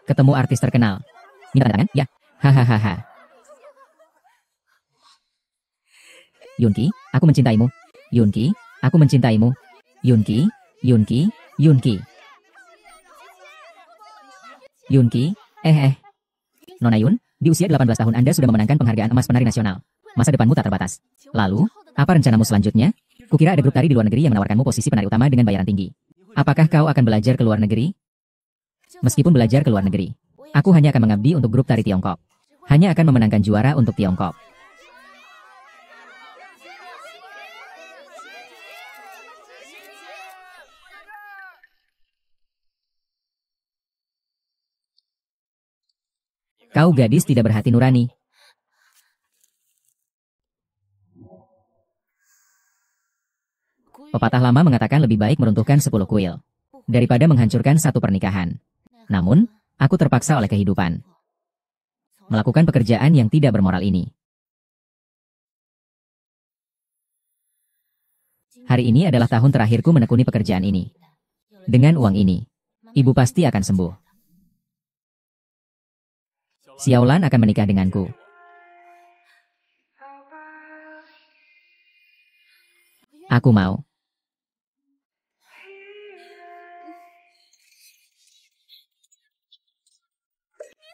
Ketemu artis terkenal. Minta tanda tangan? Ya. Hahaha. Yunki, aku mencintaimu. Yunki, aku mencintaimu. Yunki, Yunki, Yunki. Yunki, Nona Yun, di usia 18 tahun Anda sudah memenangkan penghargaan emas penari nasional. Masa depanmu tak terbatas. Lalu, apa rencanamu selanjutnya? Kukira ada grup tari di luar negeri yang menawarkanmu posisi penari utama dengan bayaran tinggi. Apakah kau akan belajar ke luar negeri? Meskipun belajar ke luar negeri, aku hanya akan mengabdi untuk grup tari Tiongkok. Hanya akan memenangkan juara untuk Tiongkok. Kau gadis tidak berhati nurani. Pepatah lama mengatakan lebih baik meruntuhkan 10 kuil daripada menghancurkan satu pernikahan. Namun, aku terpaksa oleh kehidupan melakukan pekerjaan yang tidak bermoral ini. Hari ini adalah tahun terakhirku menekuni pekerjaan ini. Dengan uang ini, ibu pasti akan sembuh. Xiaolan akan menikah denganku. Aku mau.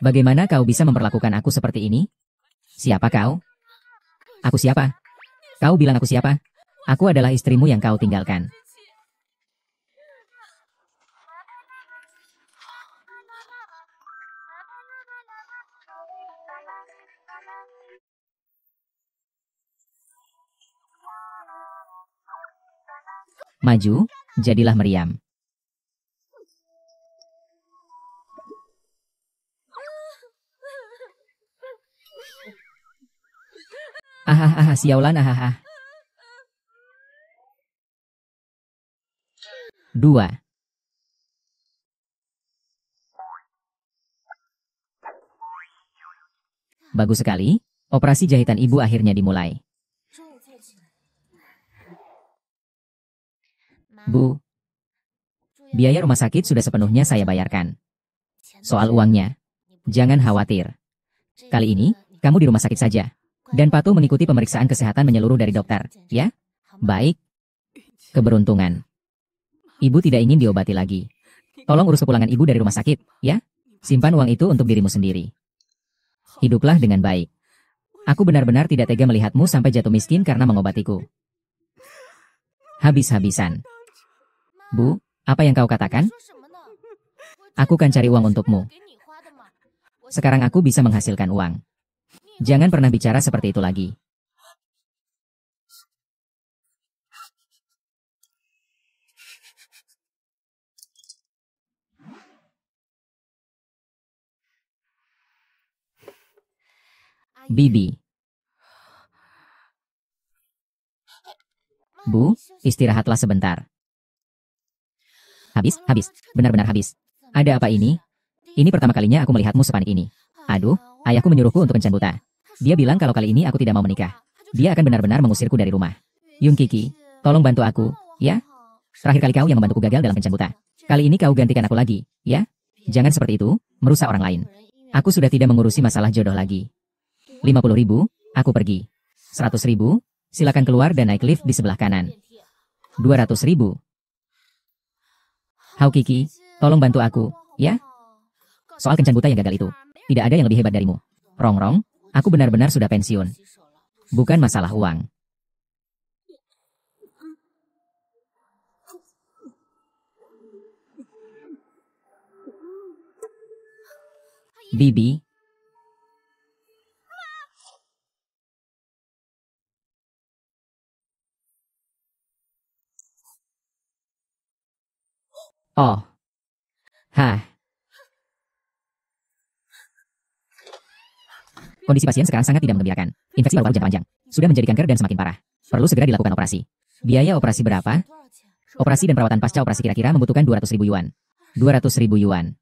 Bagaimana kau bisa memperlakukan aku seperti ini? Siapa kau? Aku siapa? Kau bilang aku siapa? Aku adalah istrimu yang kau tinggalkan. Maju, jadilah meriam. Xiaolan, 2. Bagus sekali, operasi jahitan ibu akhirnya dimulai. Bu, biaya rumah sakit sudah sepenuhnya saya bayarkan. Soal uangnya, jangan khawatir. Kali ini, kamu di rumah sakit saja. Dan patuh mengikuti pemeriksaan kesehatan menyeluruh dari dokter, ya? Baik. Keberuntungan. Ibu tidak ingin diobati lagi. Tolong urus kepulangan ibu dari rumah sakit, ya? Simpan uang itu untuk dirimu sendiri. Hiduplah dengan baik. Aku benar-benar tidak tega melihatmu sampai jatuh miskin karena mengobatiku. Habis-habisan. Bu, apa yang kau katakan? Aku kan cari uang untukmu. Sekarang aku bisa menghasilkan uang. Jangan pernah bicara seperti itu lagi. Bibi. Bu, istirahatlah sebentar. Habis. Benar-benar habis. Ada apa ini? Ini pertama kalinya aku melihatmu sepanik ini. Aduh, ayahku menyuruhku untuk kencan buta. Dia bilang kalau kali ini aku tidak mau menikah. Dia akan benar-benar mengusirku dari rumah. Yung Kiki, tolong bantu aku, ya? Terakhir kali kau yang membantuku gagal dalam kencan buta. Kali ini kau gantikan aku lagi, ya? Jangan seperti itu, merusak orang lain. Aku sudah tidak mengurusi masalah jodoh lagi. 50.000, aku pergi. 100.000, silakan keluar dan naik lift di sebelah kanan. 200.000. Hao Kiki, tolong bantu aku, ya? Soal kencan buta yang gagal itu, tidak ada yang lebih hebat darimu. Rongrong, aku benar-benar sudah pensiun. Bukan masalah uang. Bibi. Oh. Kondisi pasien sekarang sangat tidak menggembirakan. Infeksi paru-paru jangka panjang. Sudah menjadi kanker dan semakin parah. Perlu segera dilakukan operasi. Biaya operasi berapa? Operasi dan perawatan pasca operasi kira-kira membutuhkan 200.000 yuan. 200.000 yuan.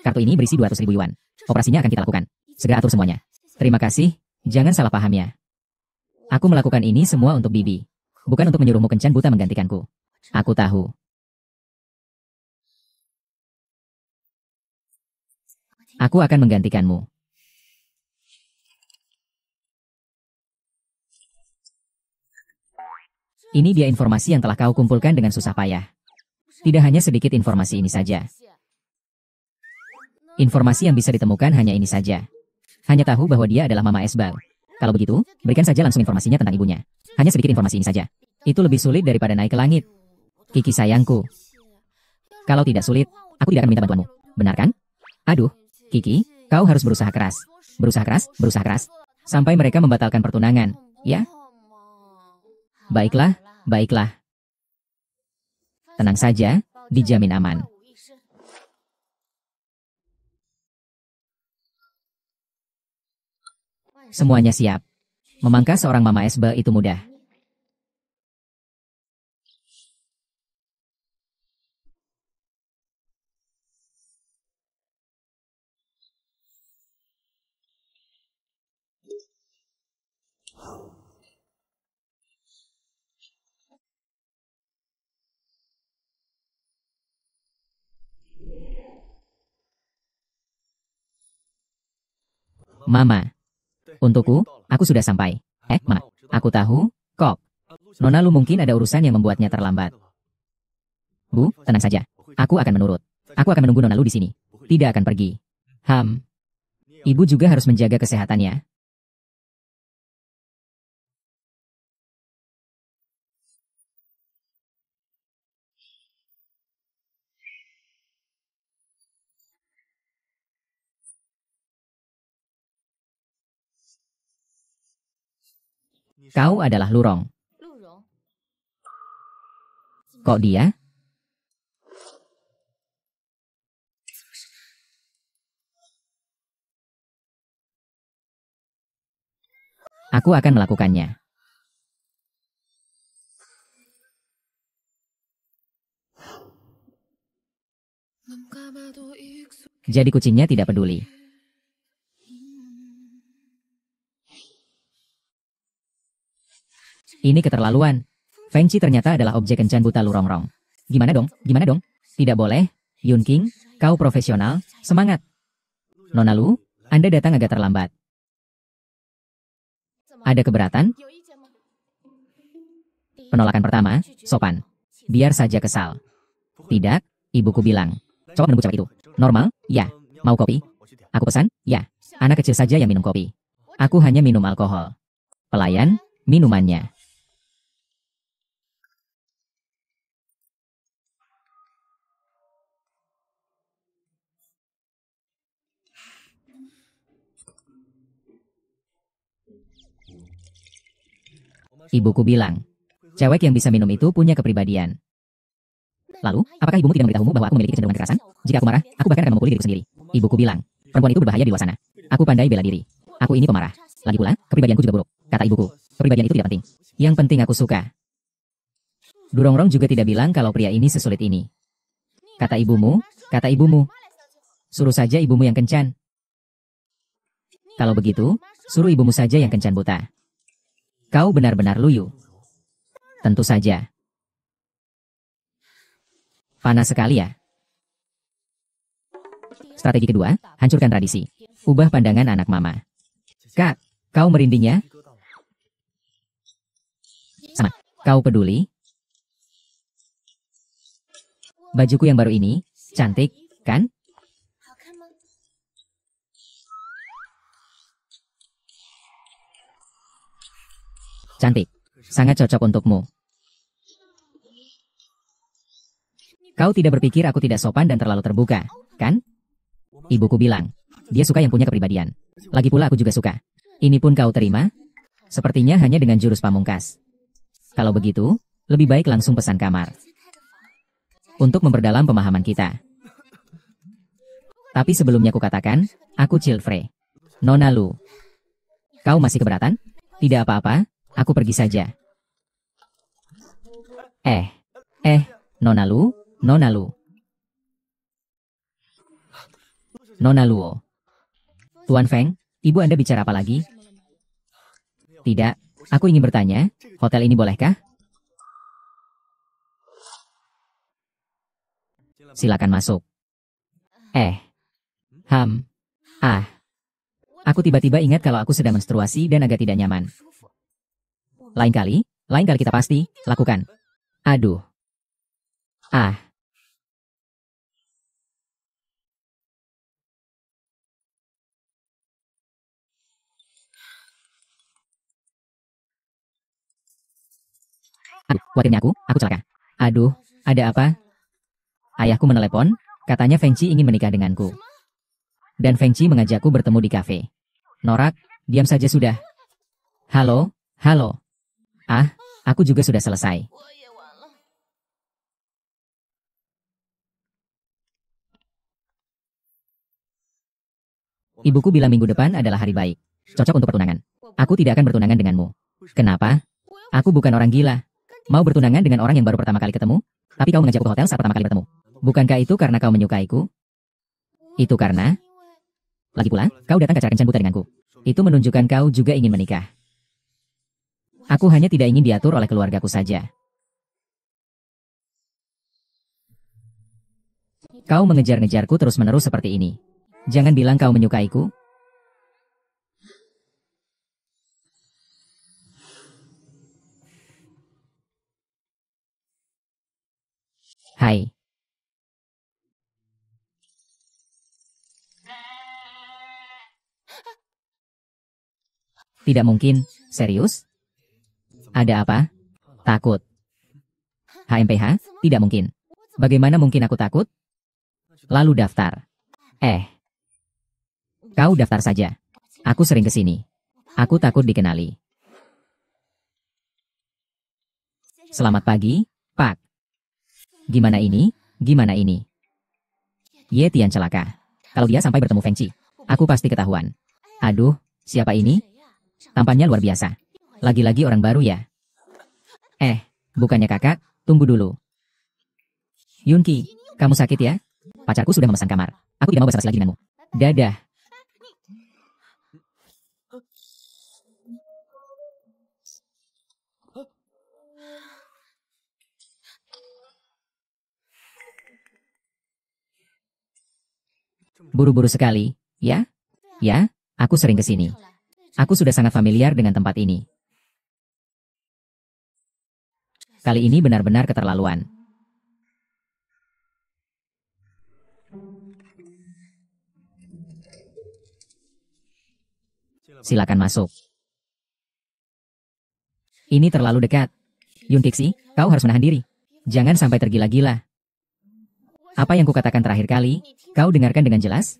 Kartu ini berisi 200.000 yuan. Operasinya akan kita lakukan. Segera atur semuanya. Terima kasih. Jangan salah paham ya. Aku melakukan ini semua untuk Bibi. Bukan untuk menyuruhmu kencan buta menggantikanku. Aku tahu. Aku akan menggantikanmu. Ini dia informasi yang telah kau kumpulkan dengan susah payah. Tidak hanya sedikit informasi ini saja. Informasi yang bisa ditemukan hanya ini saja. Hanya tahu bahwa dia adalah Mama Esbal. Kalau begitu, berikan saja langsung informasinya tentang ibunya. Hanya sedikit informasi ini saja. Itu lebih sulit daripada naik ke langit. Kiki sayangku. Kalau tidak sulit, aku tidak akan minta bantuanmu. Benar kan? Aduh, Kiki, kau harus berusaha keras. Berusaha keras, berusaha keras. Sampai mereka membatalkan pertunangan, ya? Baiklah, baiklah. Tenang saja, dijamin aman. Semuanya siap. Memangkas seorang Mama Esbal itu mudah. Mama. Untukku, aku sudah sampai. Ma, aku tahu, kok. Nona Lu mungkin ada urusan yang membuatnya terlambat. Bu, tenang saja. Aku akan menurut. Aku akan menunggu Nona Lu di sini. Tidak akan pergi. Ibu juga harus menjaga kesehatannya. Kau adalah Lurong. Kok dia? Aku akan melakukannya. Jadi kucingnya tidak peduli. Ini keterlaluan. Feng Chi ternyata adalah objek kencan buta Lurongrong. Gimana dong? Gimana dong? Tidak boleh. Yun King, kau profesional, semangat. Nona Lu, Anda datang agak terlambat. Ada keberatan? Penolakan pertama, sopan. Biar saja kesal. Tidak, ibuku bilang. Coba menunggu cewek itu. Normal? Ya. Mau kopi? Aku pesan? Ya. Anak kecil saja yang minum kopi. Aku hanya minum alkohol. Pelayan, minumannya. Ibuku bilang, cewek yang bisa minum itu punya kepribadian. Lalu, apakah ibumu tidak memberitahumu bahwa aku memiliki kecenderungan kekerasan? Jika aku marah, aku bahkan akan memukuli diriku sendiri. Ibuku bilang, perempuan itu berbahaya di luar sana. Aku pandai bela diri. Aku ini pemarah. Lagi pula, kepribadianku juga buruk. Kata ibuku, kepribadian itu tidak penting. Yang penting aku suka. Durongrong juga tidak bilang kalau pria ini sesulit ini. Kata ibumu, suruh saja ibumu yang kencan. Kalau begitu, suruh ibumu saja yang kencan buta. Kau benar-benar luyu. Tentu saja. Panas sekali ya. Strategi kedua, hancurkan tradisi. Ubah pandangan anak mama. Kak, kau merinding ya? Sama, kau peduli? Bajuku yang baru ini, cantik, kan? Cantik. Sangat cocok untukmu. Kau tidak berpikir aku tidak sopan dan terlalu terbuka, kan? Ibuku bilang, dia suka yang punya kepribadian. Lagi pula aku juga suka. Ini pun kau terima? Sepertinya hanya dengan jurus pamungkas. Kalau begitu, lebih baik langsung pesan kamar. Untuk memperdalam pemahaman kita. Tapi sebelumnya aku katakan, aku Chilfrey. Nona Lu. Kau masih keberatan? Tidak apa-apa, aku pergi saja. Nona Lu, Nona Lu. Nona Luo. Tuan Feng, ibu Anda bicara apa lagi? Tidak, aku ingin bertanya, hotel ini bolehkah? Silakan masuk. Ah, aku tiba-tiba ingat kalau aku sedang menstruasi dan agak tidak nyaman. Lain kali kita pasti lakukan. Aduh. Ah, aduh, khawatirnya aku celaka. Aduh, ada apa? Ayahku menelepon, katanya Feng Qi ingin menikah denganku. Dan Feng Qi mengajakku bertemu di kafe. Norak, diam saja sudah. Halo, halo. Ah, aku juga sudah selesai. Ibuku bilang minggu depan adalah hari baik. Cocok untuk pertunangan. Aku tidak akan bertunangan denganmu. Kenapa? Aku bukan orang gila. Mau bertunangan dengan orang yang baru pertama kali ketemu? Tapi kau mengajakku ke hotel saat pertama kali bertemu. Bukankah itu karena kau menyukaiku? Itu karena... Lagi pula, kau datang ke acara kencan buta denganku. Itu menunjukkan kau juga ingin menikah. Aku hanya tidak ingin diatur oleh keluargaku saja. Kau mengejar-ngejarku terus-menerus seperti ini. Jangan bilang kau menyukaiku. Hai. Tidak mungkin. Serius? Ada apa? Takut. HMPH? Tidak mungkin. Bagaimana mungkin aku takut? Lalu daftar. Kau daftar saja. Aku sering ke sini. Aku takut dikenali. Selamat pagi, Pak. Gimana ini? Gimana ini? Ye Tian celaka. Kalau dia sampai bertemu Feng Qi, aku pasti ketahuan. Aduh, siapa ini? Tampannya luar biasa. Lagi-lagi orang baru ya. Bukannya kakak, tunggu dulu. Yunki, kamu sakit ya? Pacarku sudah memesan kamar. Aku tidak mau basa-basi lagi denganmu. Dadah. Buru-buru sekali, ya? Ya, aku sering ke sini. Aku sudah sangat familiar dengan tempat ini. Kali ini benar-benar keterlaluan. Silakan masuk. Ini terlalu dekat. Yun Kixi, kau harus menahan diri. Jangan sampai tergila-gila. Apa yang kukatakan terakhir kali, kau dengarkan dengan jelas?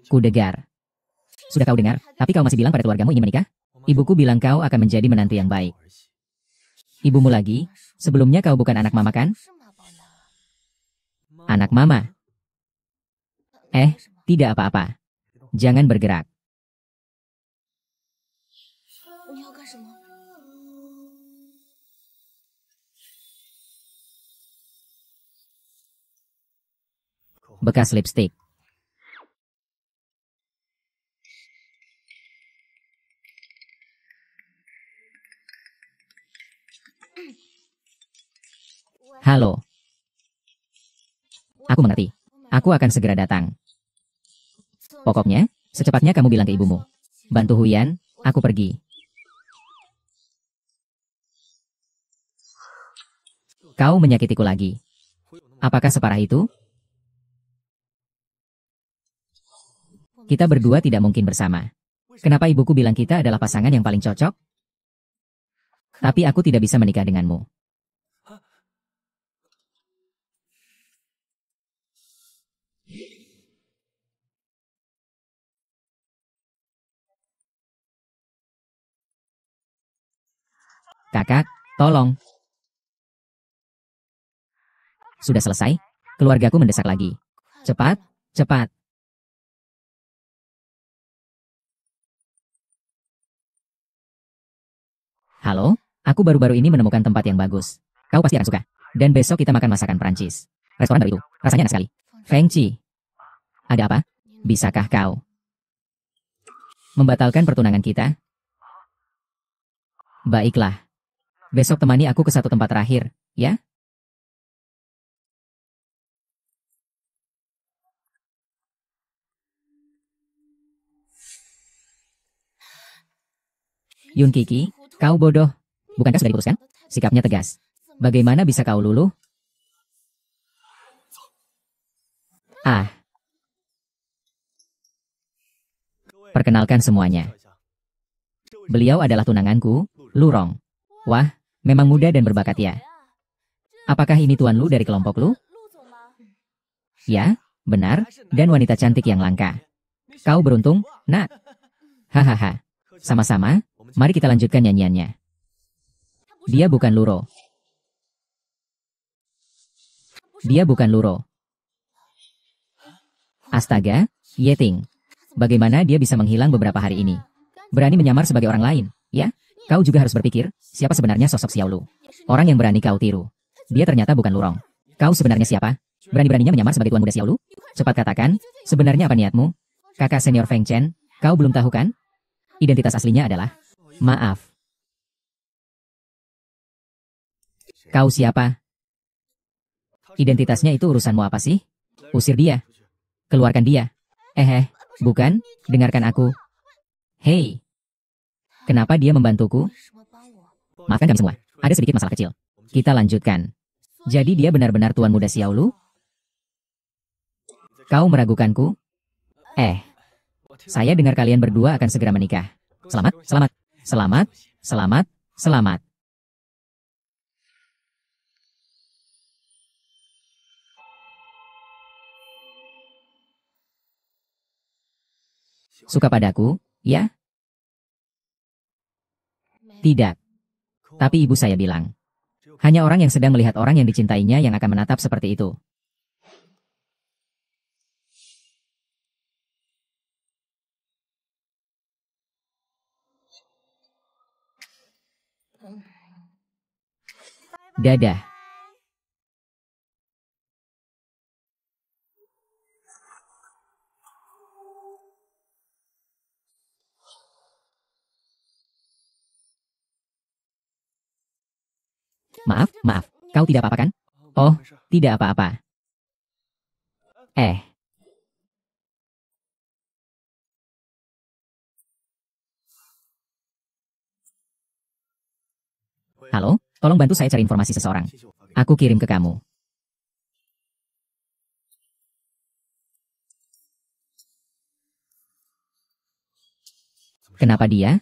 Ku dengar. Sudah kau dengar, tapi kau masih bilang pada keluargamu ingin menikah? Ibuku bilang kau akan menjadi menantu yang baik. Ibumu lagi, sebelumnya kau bukan anak mama kan? Anak mama? Tidak apa-apa. Jangan bergerak. Bekas lipstik. Halo. Aku mengerti. Aku akan segera datang. Pokoknya, secepatnya kamu bilang ke ibumu. Bantu Huyan, aku pergi. Kau menyakitiku lagi. Apakah separah itu? Kita berdua tidak mungkin bersama. Kenapa ibuku bilang kita adalah pasangan yang paling cocok? Tapi aku tidak bisa menikah denganmu. Kakak, tolong. Sudah selesai? Keluargaku mendesak lagi. Cepat, cepat. Halo, aku baru-baru ini menemukan tempat yang bagus. Kau pasti akan suka. Dan besok kita makan masakan Prancis. Restoran baru itu, rasanya enak sekali. Feng Qi. Ada apa? Bisakah kau membatalkan pertunangan kita? Baiklah. Besok temani aku ke satu tempat terakhir, ya? Yun Kiki, kau bodoh. Bukankah sudah diputuskan? Sikapnya tegas. Bagaimana bisa kau luluh? Ah, perkenalkan semuanya. Beliau adalah tunanganku, Lurong. Wah, memang muda dan berbakat ya. Apakah ini tuan Lu dari kelompok Lu? Ya, benar, dan wanita cantik yang langka. Kau beruntung, nak. Hahaha. Sama-sama, mari kita lanjutkan nyanyiannya. Dia bukan Luro. Dia bukan Luro. Astaga, Yeting. Bagaimana dia bisa menghilang beberapa hari ini? Berani menyamar sebagai orang lain, ya? Kau juga harus berpikir, siapa sebenarnya sosok Xiaolu? Orang yang berani kau tiru. Dia ternyata bukan Lurong. Kau sebenarnya siapa? Berani-beraninya menyamar sebagai tuan muda Xiaolu? Cepat katakan, sebenarnya apa niatmu? Kakak senior Feng Chen, kau belum tahu kan? Identitas aslinya adalah... Maaf. Kau siapa? Identitasnya itu urusanmu apa sih? Usir dia. Keluarkan dia. Bukan, dengarkan aku. Hei. Kenapa dia membantuku? Maafkan kami semua, ada sedikit masalah kecil. Kita lanjutkan. Jadi dia benar-benar tuan muda Xiaolu? Kau meragukanku? Saya dengar kalian berdua akan segera menikah. Selamat, selamat, selamat, selamat, selamat. Suka padaku, ya? Tidak. Tapi ibu saya bilang, hanya orang yang sedang melihat orang yang dicintainya yang akan menatap seperti itu. Dadah. Maaf, maaf. Kau tidak apa-apa kan? Oh, tidak apa-apa. Halo, tolong bantu saya cari informasi seseorang. Aku kirim ke kamu. Kenapa dia?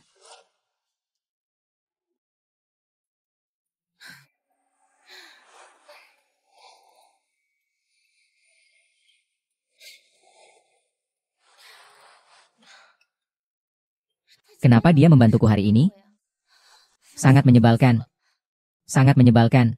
Kenapa dia membantuku hari ini? Sangat menyebalkan. Sangat menyebalkan.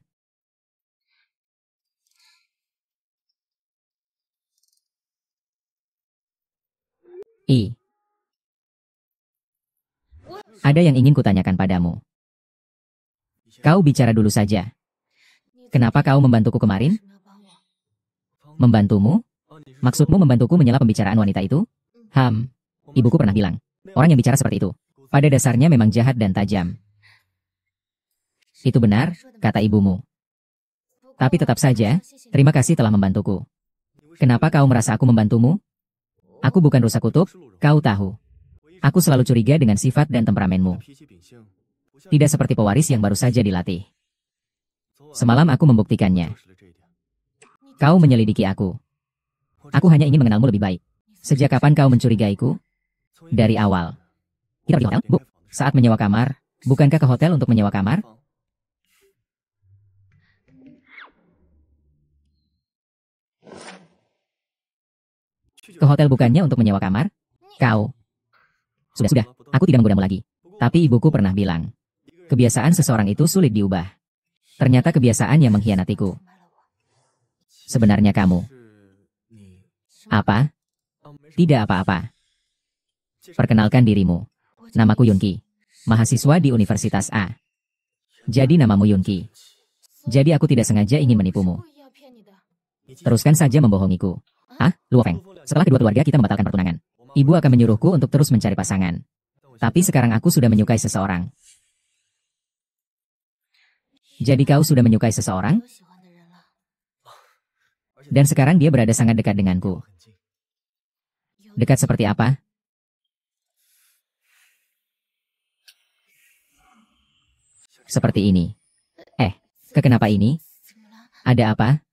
Ada yang ingin kutanyakan padamu. Kau bicara dulu saja. Kenapa kau membantuku kemarin? Membantumu? Maksudmu membantuku menyela pembicaraan wanita itu? Ibuku pernah bilang, orang yang bicara seperti itu, pada dasarnya memang jahat dan tajam. Itu benar, kata ibumu. Tapi tetap saja, terima kasih telah membantuku. Kenapa kau merasa aku membantumu? Aku bukan rusa kutub, kau tahu. Aku selalu curiga dengan sifat dan temperamenmu. Tidak seperti pewaris yang baru saja dilatih. Semalam aku membuktikannya. Kau menyelidiki aku. Aku hanya ingin mengenalmu lebih baik. Sejak kapan kau mencurigaiku? Dari awal. Kita pergi hotel, Bu. Saat menyewa kamar, bukankah ke hotel untuk menyewa kamar? Ke hotel bukannya untuk menyewa kamar? Kau. Sudah, aku tidak menggodamu lagi. Tapi ibuku pernah bilang, kebiasaan seseorang itu sulit diubah. Ternyata kebiasaan yang mengkhianatiku. Sebenarnya kamu. Apa? Tidak apa-apa. Perkenalkan dirimu. Namaku Yunki. Mahasiswa di Universitas A. Jadi namamu Yunki. Jadi aku tidak sengaja ingin menipumu. Teruskan saja membohongiku. Luo Feng. Setelah kedua keluarga kita membatalkan pertunangan, ibu akan menyuruhku untuk terus mencari pasangan. Tapi sekarang aku sudah menyukai seseorang. Jadi kau sudah menyukai seseorang? Dan sekarang dia berada sangat dekat denganku. Dekat seperti apa? Seperti ini. Kenapa ini? Ada apa?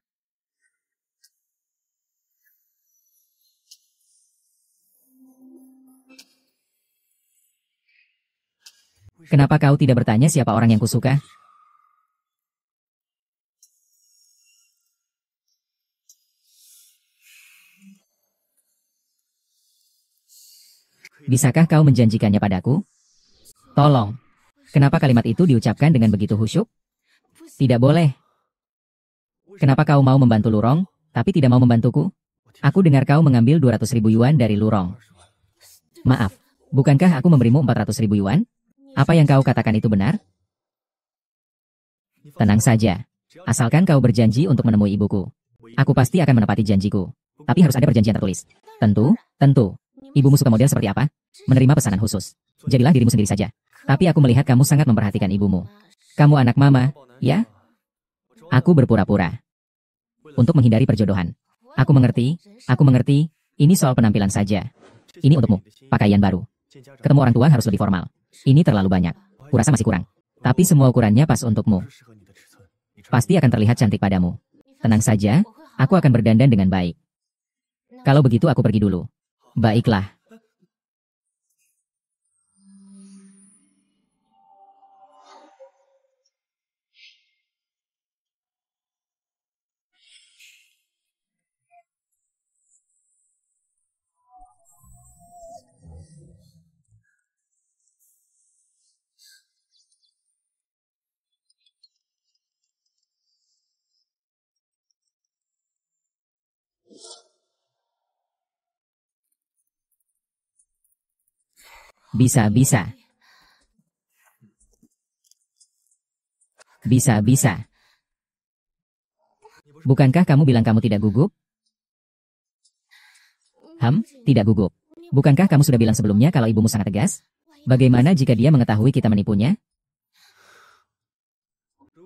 Kenapa kau tidak bertanya siapa orang yang kusuka? Bisakah kau menjanjikannya padaku? Tolong. Kenapa kalimat itu diucapkan dengan begitu khusyuk? Tidak boleh. Kenapa kau mau membantu Lurong, tapi tidak mau membantuku? Aku dengar kau mengambil 200.000 yuan dari Lurong. Maaf, bukankah aku memberimu 400.000 yuan? Apa yang kau katakan itu benar? Tenang saja. Asalkan kau berjanji untuk menemui ibuku. Aku pasti akan menepati janjiku. Tapi harus ada perjanjian tertulis. Tentu. Ibumu suka model seperti apa? Menerima pesanan khusus. Jadilah dirimu sendiri saja. Tapi aku melihat kamu sangat memperhatikan ibumu. Kamu anak mama, ya? Aku berpura-pura. Untuk menghindari perjodohan. Aku mengerti. Ini soal penampilan saja. Ini untukmu, pakaian baru. Ketemu orang tua harus lebih formal. Ini terlalu banyak. Kurasa masih kurang. Tapi semua ukurannya pas untukmu. Pasti akan terlihat cantik padamu. Tenang saja, aku akan berdandan dengan baik. Kalau begitu aku pergi dulu. Baiklah. Bisa. Bukankah kamu bilang kamu tidak gugup? Tidak gugup. Bukankah kamu sudah bilang sebelumnya kalau ibumu sangat tegas? Bagaimana jika dia mengetahui kita menipunya?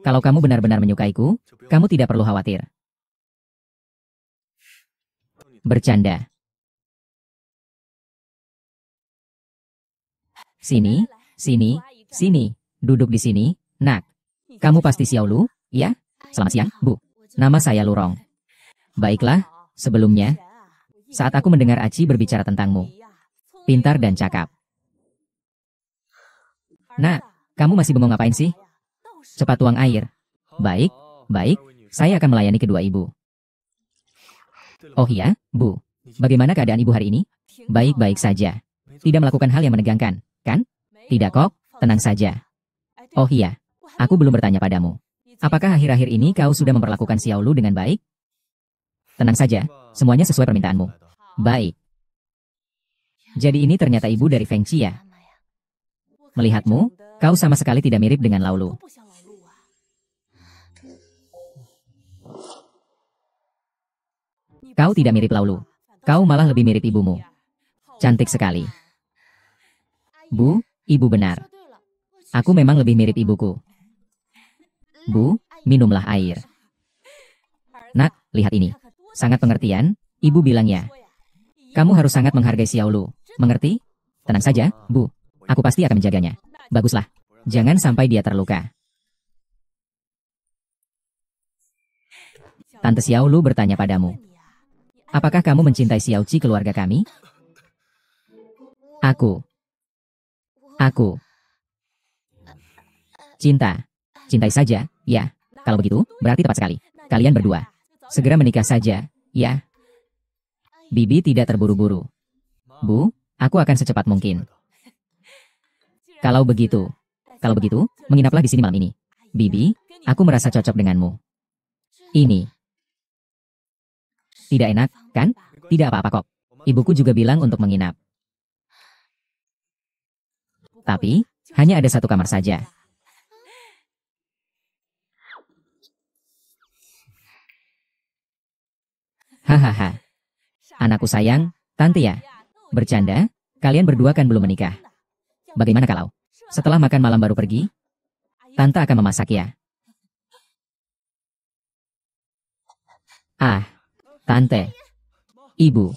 Kalau kamu benar-benar menyukaiku, kamu tidak perlu khawatir. Bercanda. Sini. Duduk di sini, nak. Kamu pasti Xiao Lu, ya? Selamat siang, Bu. Nama saya Lurong. Baiklah, sebelumnya, saat aku mendengar Aci berbicara tentangmu, pintar dan cakap. Nak, kamu masih bengong ngapain sih? Cepat tuang air. Baik, saya akan melayani kedua ibu. Oh iya, Bu. Bagaimana keadaan ibu hari ini? Baik-baik saja. Tidak melakukan hal yang menegangkan, kan? Tidak kok, tenang saja. Oh iya, aku belum bertanya padamu. Apakah akhir-akhir ini kau sudah memperlakukan Xiao Lu dengan baik? Tenang saja, semuanya sesuai permintaanmu. Baik. Jadi ini ternyata ibu dari Feng Qi ya? Melihatmu, kau sama sekali tidak mirip dengan Lao Lu. Kau tidak mirip Lao Lu. Kau malah lebih mirip ibumu. Cantik sekali. Bu, ibu benar. Aku memang lebih mirip ibuku. Bu, minumlah air. Nak, lihat ini. Sangat pengertian, ibu bilangnya. Kamu harus sangat menghargai Xiao Lu. Mengerti? Tenang saja, Bu. Aku pasti akan menjaganya. Baguslah. Jangan sampai dia terluka. Tante Xiao Lu bertanya padamu. Apakah kamu mencintai Xiao Qi keluarga kami? Aku. Cintai saja, ya. Kalau begitu, berarti tepat sekali. Kalian berdua. Segera menikah saja, ya. Bibi tidak terburu-buru. Bu, aku akan secepat mungkin. Kalau begitu, menginaplah di sini malam ini. Bibi, aku merasa cocok denganmu. Ini. Tidak enak, kan? Tidak apa-apa kok. Ibuku juga bilang untuk menginap. Tapi, hanya ada satu kamar saja. Hahaha. Anakku sayang, tante ya. Bercanda, kalian berdua kan belum menikah. Bagaimana kalau setelah makan malam baru pergi? Tante akan memasak ya. Ah, tante. Ibu.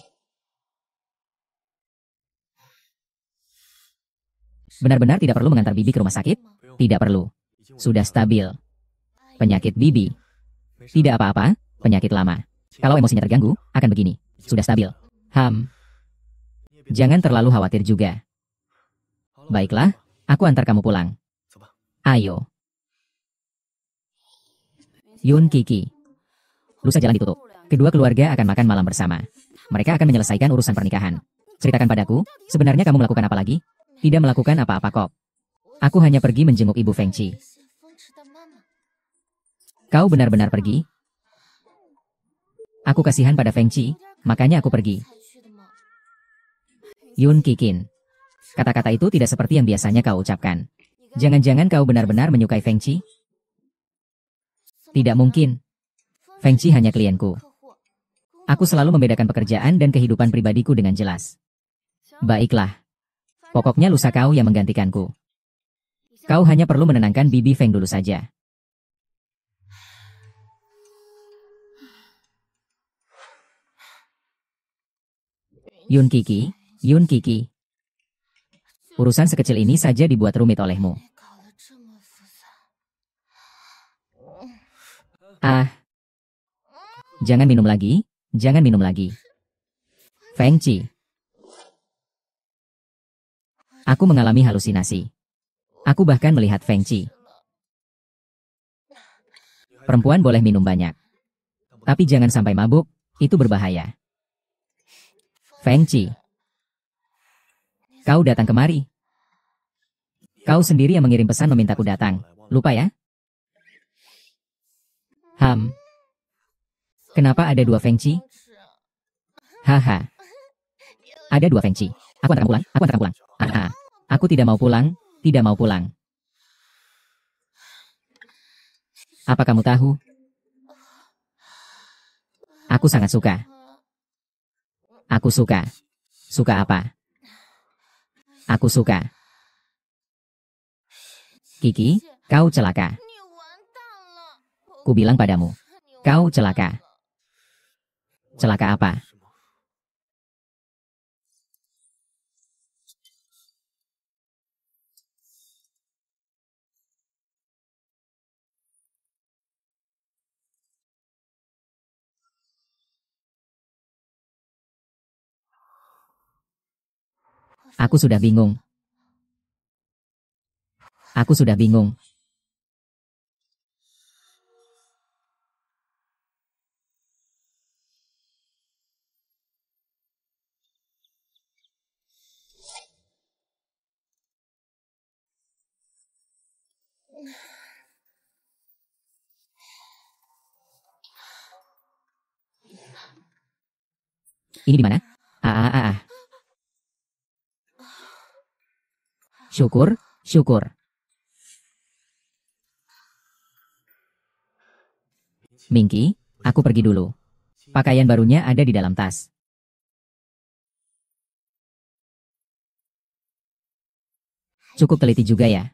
Benar-benar tidak perlu mengantar bibi ke rumah sakit? Tidak perlu. Sudah stabil. Penyakit bibi. Tidak apa-apa, penyakit lama. Kalau emosinya terganggu, akan begini. Sudah stabil. Jangan terlalu khawatir juga. Baiklah, aku antar kamu pulang. Ayo. Yun Kiki. Lusa jalan ditutup. Kedua keluarga akan makan malam bersama. Mereka akan menyelesaikan urusan pernikahan. Ceritakan padaku, sebenarnya kamu melakukan apa lagi? Tidak melakukan apa-apa kok. Aku hanya pergi menjenguk Ibu Fengci. Kau benar-benar pergi? Aku kasihan pada Fengci, makanya aku pergi. Yun Kikin. Kata-kata itu tidak seperti yang biasanya kau ucapkan. Jangan-jangan kau benar-benar menyukai Fengci? Tidak mungkin. Fengci hanya klienku. Aku selalu membedakan pekerjaan dan kehidupan pribadiku dengan jelas. Baiklah. Pokoknya lusa kau yang menggantikanku. Kau hanya perlu menenangkan Bibi Feng dulu saja. Yun Kiki, Yun Kiki. Urusan sekecil ini saja dibuat rumit olehmu. Jangan minum lagi, jangan minum lagi. Fengci. Aku mengalami halusinasi. Aku bahkan melihat Fengci. Perempuan boleh minum banyak. Tapi jangan sampai mabuk, itu berbahaya. Fengci. Kau datang kemari. Kau sendiri yang mengirim pesan memintaku datang. Lupa ya? Kenapa ada dua Fengci? Haha. Ada dua Fengci. Aku antar kamu pulang, aku antar kamu pulang. Aku tidak mau pulang, tidak mau pulang. Apa kamu tahu? Aku sangat suka. Aku suka. Suka apa? Aku suka. Kiki, kau celaka. Ku bilang padamu. Kau celaka. Celaka apa? Aku sudah bingung. Aku sudah bingung. Ini di mana? Syukur, syukur. Minky, aku pergi dulu. Pakaian barunya ada di dalam tas. Cukup teliti juga ya.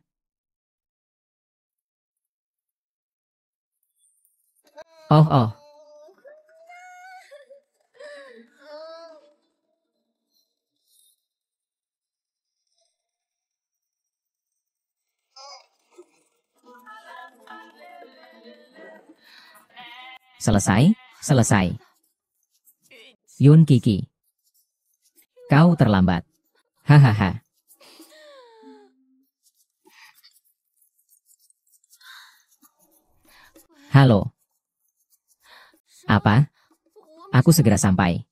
Oh. Selesai, selesai. Yun Kiki. Kau terlambat. Hahaha. Halo. Apa? Aku segera sampai.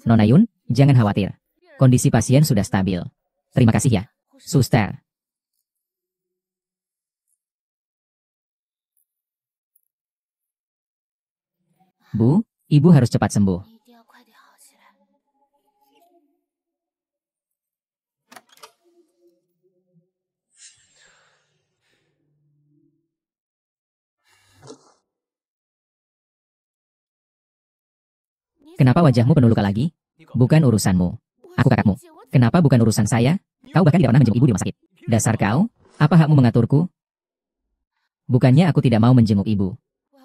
Nona Yun, jangan khawatir. Kondisi pasien sudah stabil. Terima kasih ya, suster. Bu, ibu harus cepat sembuh. Kenapa wajahmu penuh luka lagi? Bukan urusanmu. Aku kakakmu. Kenapa bukan urusan saya? Kau bahkan tidak pernah menjenguk ibu di rumah sakit. Dasar kau, apa hakmu mengaturku? Bukannya aku tidak mau menjenguk ibu.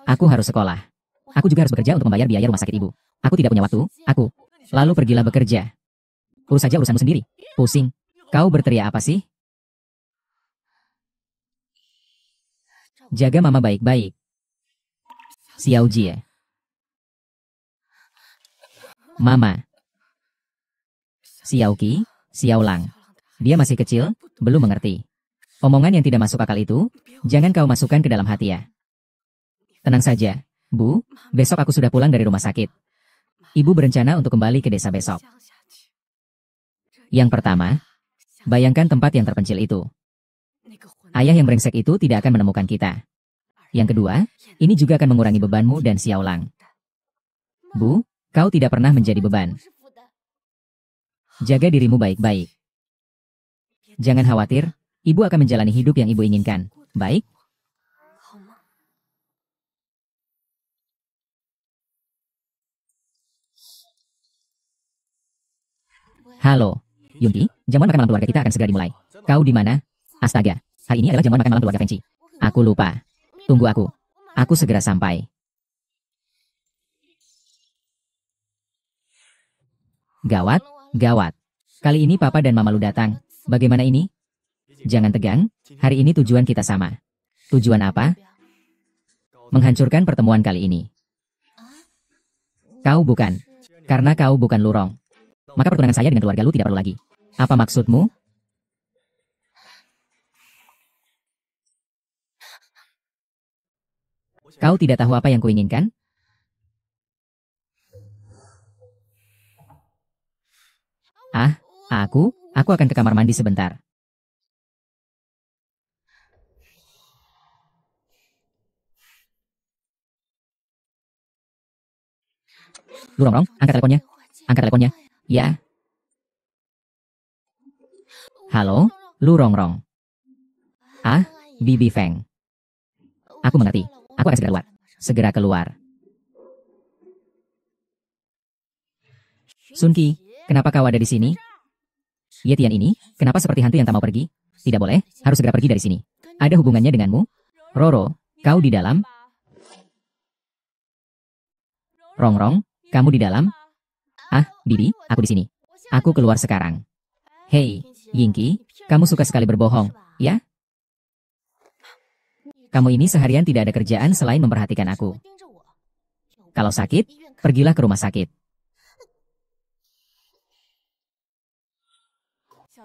Aku harus sekolah. Aku juga harus bekerja untuk membayar biaya rumah sakit ibu. Aku tidak punya waktu, Lalu pergilah bekerja. Urus saja urusanmu sendiri. Pusing. Kau berteriak apa sih? Jaga mama baik-baik. Xiao Jie. Mama. Xiao Qi, Xiao Lang. Dia masih kecil, belum mengerti. Omongan yang tidak masuk akal itu, jangan kau masukkan ke dalam hati ya. Tenang saja, Bu, besok aku sudah pulang dari rumah sakit. Ibu berencana untuk kembali ke desa besok. Yang pertama, bayangkan tempat yang terpencil itu. Ayah yang brengsek itu tidak akan menemukan kita. Yang kedua, ini juga akan mengurangi bebanmu dan Xiao Lang. Bu, kau tidak pernah menjadi beban. Jaga dirimu baik-baik. Jangan khawatir, ibu akan menjalani hidup yang ibu inginkan. Baik? Halo, Yunki, jamuan makan malam keluarga kita akan segera dimulai. Kau di mana? Astaga, hari ini adalah jamuan makan malam keluarga Fengci. Aku lupa. Tunggu aku. Aku segera sampai. Gawat, gawat. Kali ini papa dan mama lu datang. Bagaimana ini? Jangan tegang, hari ini tujuan kita sama. Tujuan apa? Menghancurkan pertemuan kali ini. Kau bukan. Karena kau bukan Lurong. Maka pertunangan saya dengan keluarga lu tidak perlu lagi. Apa maksudmu? Kau tidak tahu apa yang kuinginkan? Ah, aku akan ke kamar mandi sebentar. Lurong, angkat teleponnya. Angkat teleponnya. Ya. Halo, Lurong. Ah, Bibi Feng. Aku mengerti. Aku akan segera keluar. Segera keluar. Sunki, kenapa kau ada di sini? Ye Tian ini, kenapa seperti hantu yang tak mau pergi? Tidak boleh, harus segera pergi dari sini. Ada hubungannya denganmu? Roro, kau di dalam? Rongrong, kamu di dalam? Ah, Bibi, aku di sini. Aku keluar sekarang. Hei, Yingki, kamu suka sekali berbohong, ya? Kamu ini seharian tidak ada kerjaan selain memperhatikan aku. Kalau sakit, pergilah ke rumah sakit.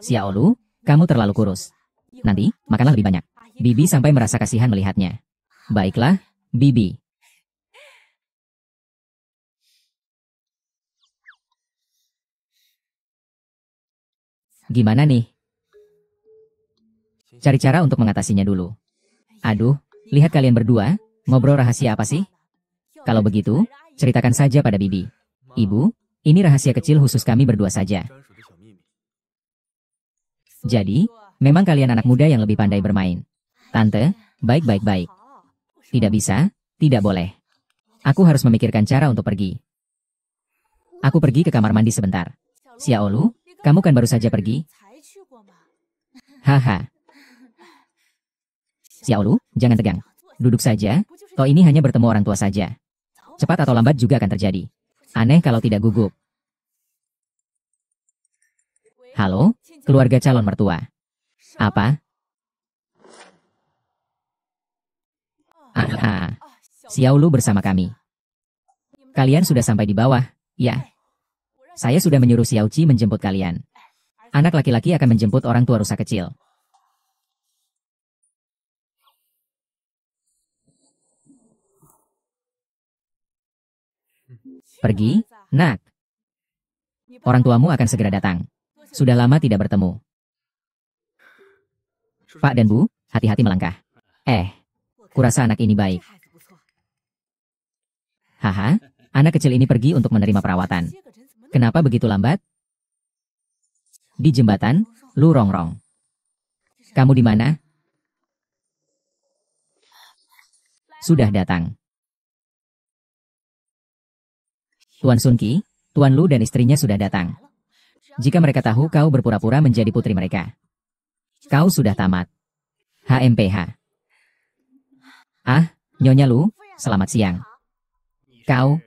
Xiaolu, kamu terlalu kurus. Nanti, makanlah lebih banyak. Bibi sampai merasa kasihan melihatnya. Baiklah, Bibi. Gimana nih? Cari cara untuk mengatasinya dulu. Aduh, lihat kalian berdua, ngobrol rahasia apa sih? Kalau begitu, ceritakan saja pada Bibi. Ibu, ini rahasia kecil khusus kami berdua saja. Jadi, memang kalian anak muda yang lebih pandai bermain. Tante, baik. Tidak bisa, tidak boleh. Aku harus memikirkan cara untuk pergi. Aku pergi ke kamar mandi sebentar. Xiaolu, kamu kan baru saja pergi? Haha. Xiaolu, jangan tegang. Duduk saja, toh ini hanya bertemu orang tua saja. Cepat atau lambat juga akan terjadi. Aneh kalau tidak gugup. Halo, keluarga calon mertua. Apa? Ah, Xiaolu bersama kami. Kalian sudah sampai di bawah, ya? Saya sudah menyuruh Xiaoqi menjemput kalian. Anak laki-laki akan menjemput orang tua rusa kecil. Pergi, nak. Orang tuamu akan segera datang. Sudah lama tidak bertemu. Pak dan Bu, hati-hati melangkah. Kurasa anak ini baik. Haha, anak kecil ini pergi untuk menerima perawatan. Kenapa begitu lambat? Di jembatan, Lu Rongrong. Kamu di mana? Sudah datang. Tuan Sunki, Tuan Lu dan istrinya sudah datang. Jika mereka tahu kau berpura-pura menjadi putri mereka. Kau sudah tamat. HMPH. Ah, Nyonya Lu, selamat siang. Kau,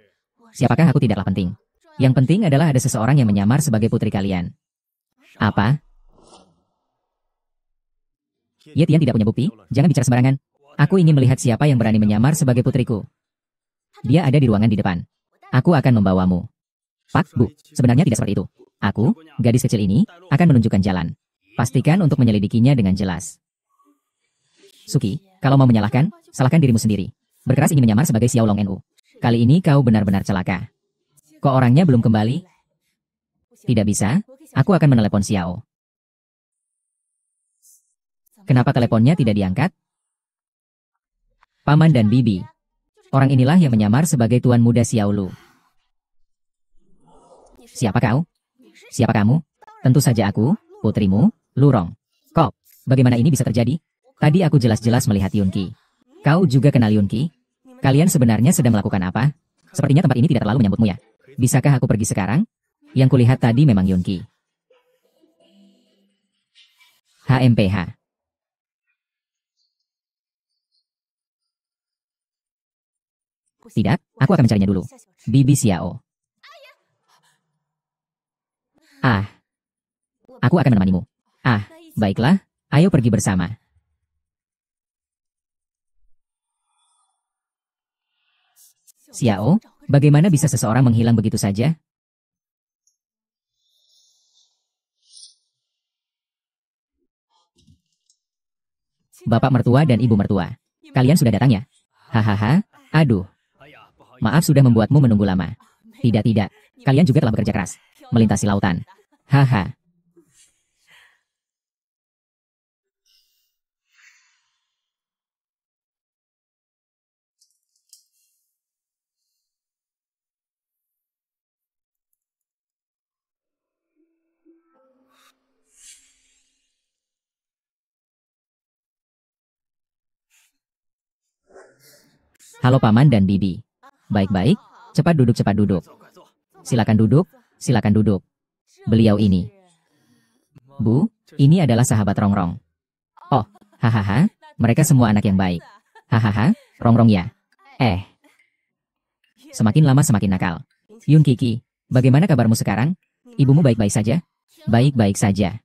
siapakah aku tidaklah penting. Yang penting adalah ada seseorang yang menyamar sebagai putri kalian. Apa? Ye Tian tidak punya bukti, jangan bicara sembarangan. Aku ingin melihat siapa yang berani menyamar sebagai putriku. Dia ada di ruangan di depan. Aku akan membawamu. Pak, Bu, sebenarnya tidak seperti itu. Aku, gadis kecil ini, akan menunjukkan jalan. Pastikan untuk menyelidikinya dengan jelas. Suki, kalau mau menyalahkan, salahkan dirimu sendiri. Berkeras ingin menyamar sebagai Xiao Long NU. Kali ini kau benar-benar celaka. Kok orangnya belum kembali? Tidak bisa, aku akan menelepon Xiao. Kenapa teleponnya tidak diangkat? Paman dan Bibi. Orang inilah yang menyamar sebagai tuan muda Xiao Lu. Siapa kau? Siapa kamu? Tentu saja aku, putrimu, Lurong. Kok, bagaimana ini bisa terjadi? Tadi aku jelas-jelas melihat Yunki. Kau juga kenal Yunki? Kalian sebenarnya sedang melakukan apa? Sepertinya tempat ini tidak terlalu menyambutmu ya. Bisakah aku pergi sekarang? Yang kulihat tadi memang Yunki. HMPH. Tidak, aku akan mencarinya dulu. Bibi Xiao. Ah, aku akan menemanimu. Ah, baiklah, ayo pergi bersama. Xiao, bagaimana bisa seseorang menghilang begitu saja? Bapak mertua dan ibu mertua. Kalian sudah datang ya? Hahaha, aduh. Maaf sudah membuatmu menunggu lama. Tidak, tidak. Kalian juga telah bekerja keras. Melintasi lautan. Haha. Halo Paman dan Bibi. Baik-baik, cepat duduk, cepat duduk. Silakan duduk, silakan duduk. Beliau ini. Bu, ini adalah sahabat Rongrong. Oh, hahaha, mereka semua anak yang baik. Hahaha, Rongrong ya. Semakin lama semakin nakal. Yun Kiki, bagaimana kabarmu sekarang? Ibumu baik-baik saja? Baik-baik saja.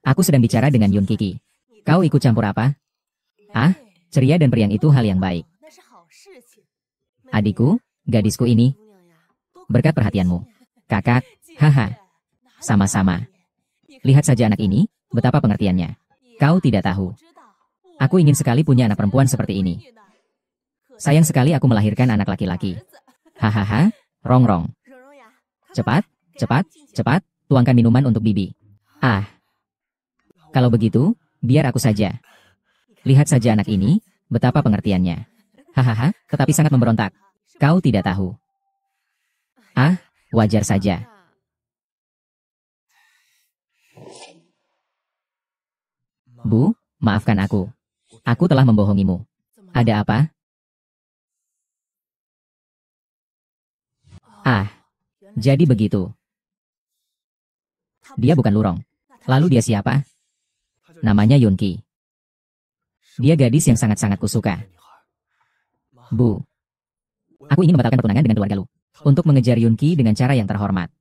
Aku sedang bicara dengan Yun Kiki. Kau ikut campur apa? Ah, ceria dan periang itu hal yang baik. Adikku, gadisku ini. Berkat perhatianmu. Kakak, haha. Sama-sama. Lihat saja anak ini, betapa pengertiannya. Kau tidak tahu. Aku ingin sekali punya anak perempuan seperti ini. Sayang sekali aku melahirkan anak laki-laki. Hahaha, Rongrong. Cepat, cepat, cepat, tuangkan minuman untuk Bibi. Ah. Kalau begitu, biar aku saja. Lihat saja anak ini, betapa pengertiannya. Hahaha, tetapi sangat memberontak. Kau tidak tahu. Ah, wajar saja. Bu, maafkan aku. Aku telah membohongimu. Ada apa? Ah, jadi begitu. Dia bukan Lurong. Lalu dia siapa? Namanya Yunki. Dia gadis yang sangat-sangat kusuka. Bu, aku ingin membatalkan pertunangan dengan keluarga Lu. Untuk mengejar Yunki dengan cara yang terhormat.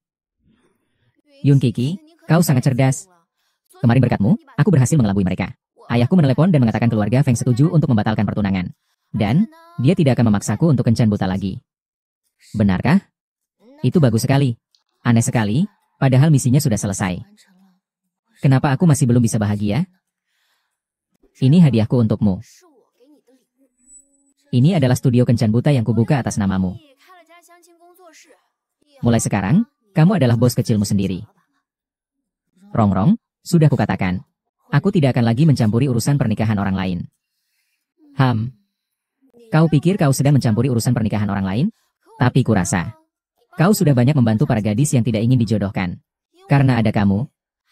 Yunkiki, kau sangat cerdas. Kemarin berkatmu, aku berhasil mengelabui mereka. Ayahku menelepon dan mengatakan keluarga Feng setuju untuk membatalkan pertunangan. Dan, dia tidak akan memaksaku untuk kencan buta lagi. Benarkah? Itu bagus sekali. Aneh sekali, padahal misinya sudah selesai. Kenapa aku masih belum bisa bahagia? Ini hadiahku untukmu. Ini adalah studio kencan buta yang kubuka atas namamu. Mulai sekarang, kamu adalah bos kecilmu sendiri. Rongrong, sudah kukatakan. Aku tidak akan lagi mencampuri urusan pernikahan orang lain. Kau pikir kau sedang mencampuri urusan pernikahan orang lain? Tapi kurasa. Kau sudah banyak membantu para gadis yang tidak ingin dijodohkan. Karena ada kamu,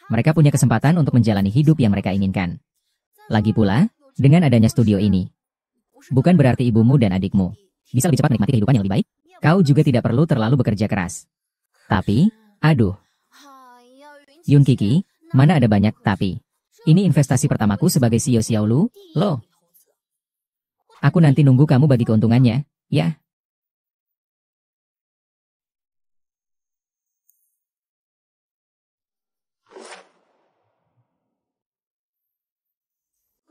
mereka punya kesempatan untuk menjalani hidup yang mereka inginkan. Lagi pula, dengan adanya studio ini. Bukan berarti ibumu dan adikmu bisa lebih cepat menikmati kehidupan yang lebih baik. Kau juga tidak perlu terlalu bekerja keras. Tapi, aduh. Yun Kiki, mana ada banyak tapi. Ini investasi pertamaku sebagai CEO Xiao Lu, loh. Aku nanti nunggu kamu bagi keuntungannya, ya.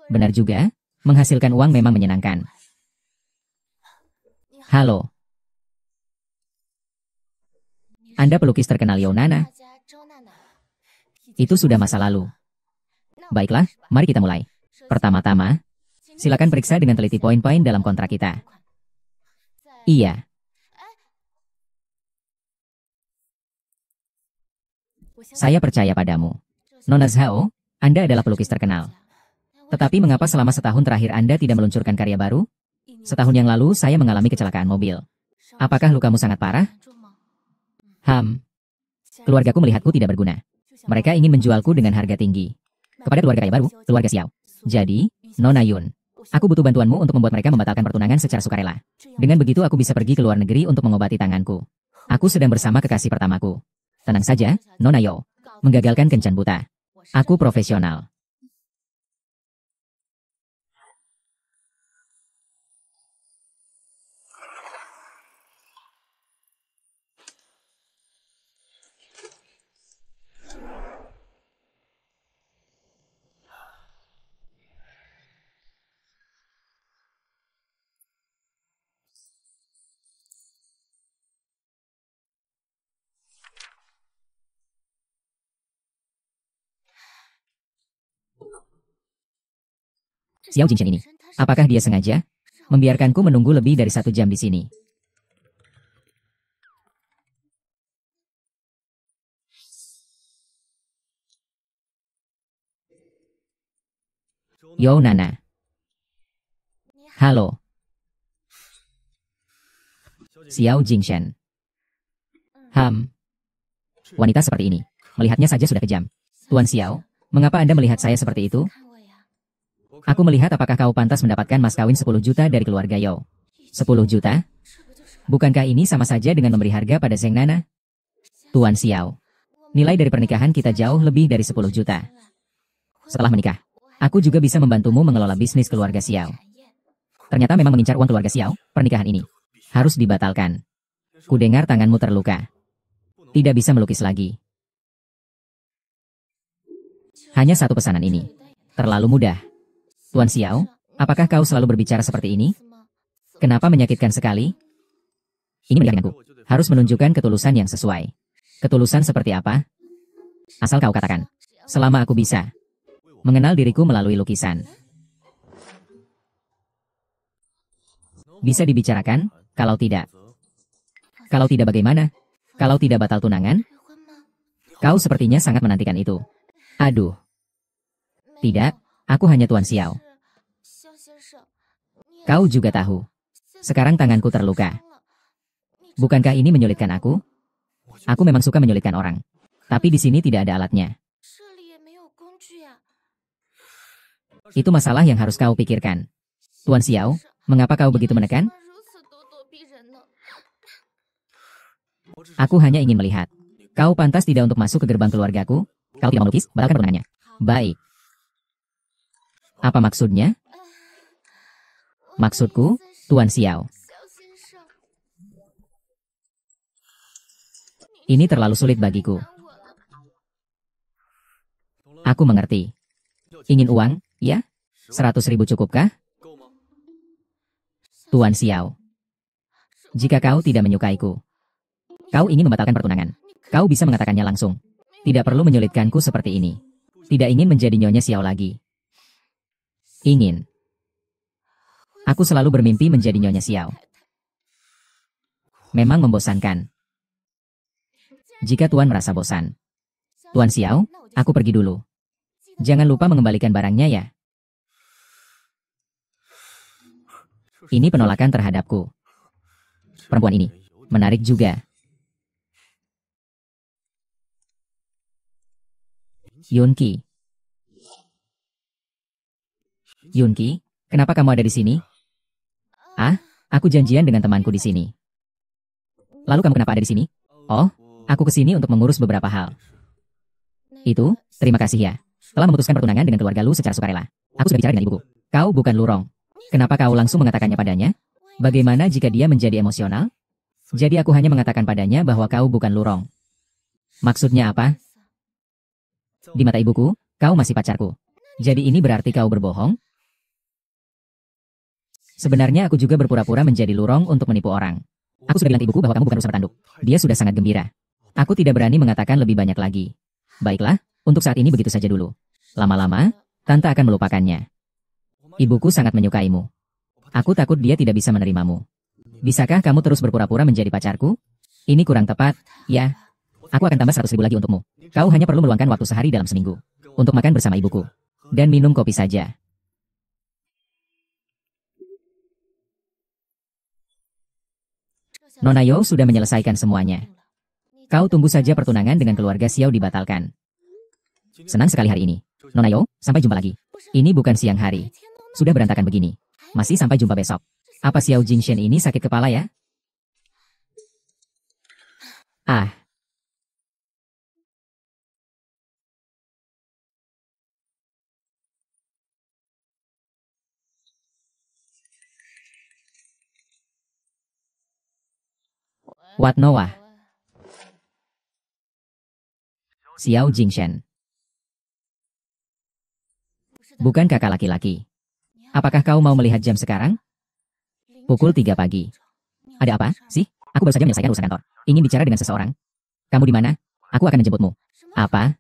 Benar juga, Menghasilkan uang memang menyenangkan. Halo. Anda pelukis terkenal Younana. Itu sudah masa lalu. Baiklah, mari kita mulai. Pertama-tama, silakan periksa dengan teliti poin-poin dalam kontrak kita. Iya. Saya percaya padamu. Nona Zhao, Anda adalah pelukis terkenal. Tetapi mengapa selama setahun terakhir Anda tidak meluncurkan karya baru? Setahun yang lalu saya mengalami kecelakaan mobil. Apakah lukamu sangat parah? Keluargaku melihatku tidak berguna. Mereka ingin menjualku dengan harga tinggi. Kepada keluarga kaya baru, keluarga Xiao. Jadi, Nona Yun, aku butuh bantuanmu untuk membuat mereka membatalkan pertunangan secara sukarela. Dengan begitu aku bisa pergi ke luar negeri untuk mengobati tanganku. Aku sedang bersama kekasih pertamaku. Tenang saja, Nona Yo. Menggagalkan kencan buta. Aku profesional. Xiao Jingshen ini. Apakah dia sengaja membiarkanku menunggu lebih dari 1 jam di sini? Yo Nana. Halo. Xiao Jingshen. Wanita seperti ini. Melihatnya saja sudah kejam. Tuan Xiao, mengapa Anda melihat saya seperti itu? Aku melihat apakah kau pantas mendapatkan mas kawin 10 juta dari keluarga Yo. 10 juta? Bukankah ini sama saja dengan memberi harga pada Zheng Nana? Tuan Xiao, nilai dari pernikahan kita jauh lebih dari 10 juta. Setelah menikah, aku juga bisa membantumu mengelola bisnis keluarga Xiao. Ternyata memang mengincar uang keluarga Xiao, pernikahan ini harus dibatalkan. Kudengar tanganmu terluka. Tidak bisa melukis lagi. Hanya satu pesanan ini. Terlalu mudah. Tuan Xiao, apakah kau selalu berbicara seperti ini? Kenapa menyakitkan sekali? Ini menikah denganku. Harus menunjukkan ketulusan yang sesuai. Ketulusan seperti apa? Asal kau katakan. Selama aku bisa mengenal diriku melalui lukisan. Bisa dibicarakan, kalau tidak. Kalau tidak bagaimana? Kalau tidak batal tunangan? Kau sepertinya sangat menantikan itu. Aduh. Tidak, aku hanya Tuan Xiao. Kau juga tahu. Sekarang tanganku terluka. Bukankah ini menyulitkan aku? Aku memang suka menyulitkan orang. Tapi di sini tidak ada alatnya. Itu masalah yang harus kau pikirkan. Tuan Xiao, mengapa kau begitu menekan? Aku hanya ingin melihat. Kau pantas tidak untuk masuk ke gerbang keluargaku? Kalau tidak melukis, batalkan pertunangannya. Baik. Apa maksudnya? Maksudku, Tuan Xiao. Ini terlalu sulit bagiku. Aku mengerti. Ingin uang, ya? 100.000 cukupkah? Tuan Xiao. Jika kau tidak menyukaiku, kau ingin membatalkan pertunangan, kau bisa mengatakannya langsung. Tidak perlu menyulitkanku seperti ini. Tidak ingin menjadi Nyonya Xiao lagi. Ingin. Aku selalu bermimpi menjadi Nyonya Xiao. Memang membosankan. Jika Tuan merasa bosan. Tuan Xiao, aku pergi dulu. Jangan lupa mengembalikan barangnya ya. Ini penolakan terhadapku. Perempuan ini menarik juga. Yunki. Yunki, kenapa kamu ada di sini? Ah, aku janjian dengan temanku di sini. Lalu kamu kenapa ada di sini? Oh, aku ke sini untuk mengurus beberapa hal. Itu, terima kasih ya. Telah memutuskan pertunangan dengan keluarga Lu secara sukarela. Aku sudah bicara dengan ibuku. Kau bukan Lurong. Kenapa kau langsung mengatakannya padanya? Bagaimana jika dia menjadi emosional? Jadi aku hanya mengatakan padanya bahwa kau bukan Lurong. Maksudnya apa? Di mata ibuku, kau masih pacarku. Jadi ini berarti kau berbohong? Sebenarnya aku juga berpura-pura menjadi Lurong untuk menipu orang. Aku sudah bilang ke ibuku bahwa kamu bukan rusa bertanduk. Dia sudah sangat gembira. Aku tidak berani mengatakan lebih banyak lagi. Baiklah, untuk saat ini begitu saja dulu. Lama-lama, Tante akan melupakannya. Ibuku sangat menyukaimu. Aku takut dia tidak bisa menerimamu. Bisakah kamu terus berpura-pura menjadi pacarku? Ini kurang tepat, ya. Aku akan tambah 100.000 lagi untukmu. Kau hanya perlu meluangkan waktu sehari dalam seminggu. Untuk makan bersama ibuku. Dan minum kopi saja. Nona Yo sudah menyelesaikan semuanya. Kau tunggu saja pertunangan dengan keluarga Xiao dibatalkan. Senang sekali hari ini. Nona Yo, sampai jumpa lagi. Ini bukan siang hari. Sudah berantakan begini. Masih sampai jumpa besok. Apa Xiao Jingshen ini sakit kepala ya? Ah. What Noah? Xiao Jingshen. Bukan kakak laki-laki. Apakah kau mau melihat jam sekarang? Pukul 3 pagi. Ada apa, sih? Aku baru saja menyelesaikan urusan kantor. Ingin bicara dengan seseorang. Kamu di mana? Aku akan menjemputmu. Apa?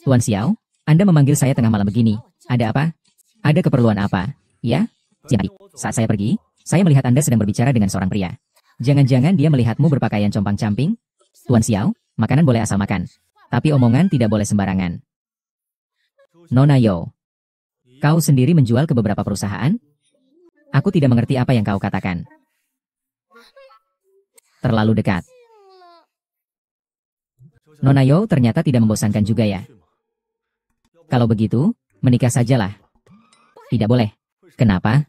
Tuan Xiao, Anda memanggil saya tengah malam begini. Ada apa? Ada keperluan apa? Ya? Siang tadi, saat saya pergi, saya melihat Anda sedang berbicara dengan seorang pria. Jangan-jangan dia melihatmu berpakaian compang-camping? Tuan Xiao, makanan boleh asal makan. Tapi omongan tidak boleh sembarangan. Nona Yo, kau sendiri menjual ke beberapa perusahaan? Aku tidak mengerti apa yang kau katakan. Terlalu dekat. Nona Yo ternyata tidak membosankan juga ya. Kalau begitu, menikah sajalah. Tidak boleh. Kenapa?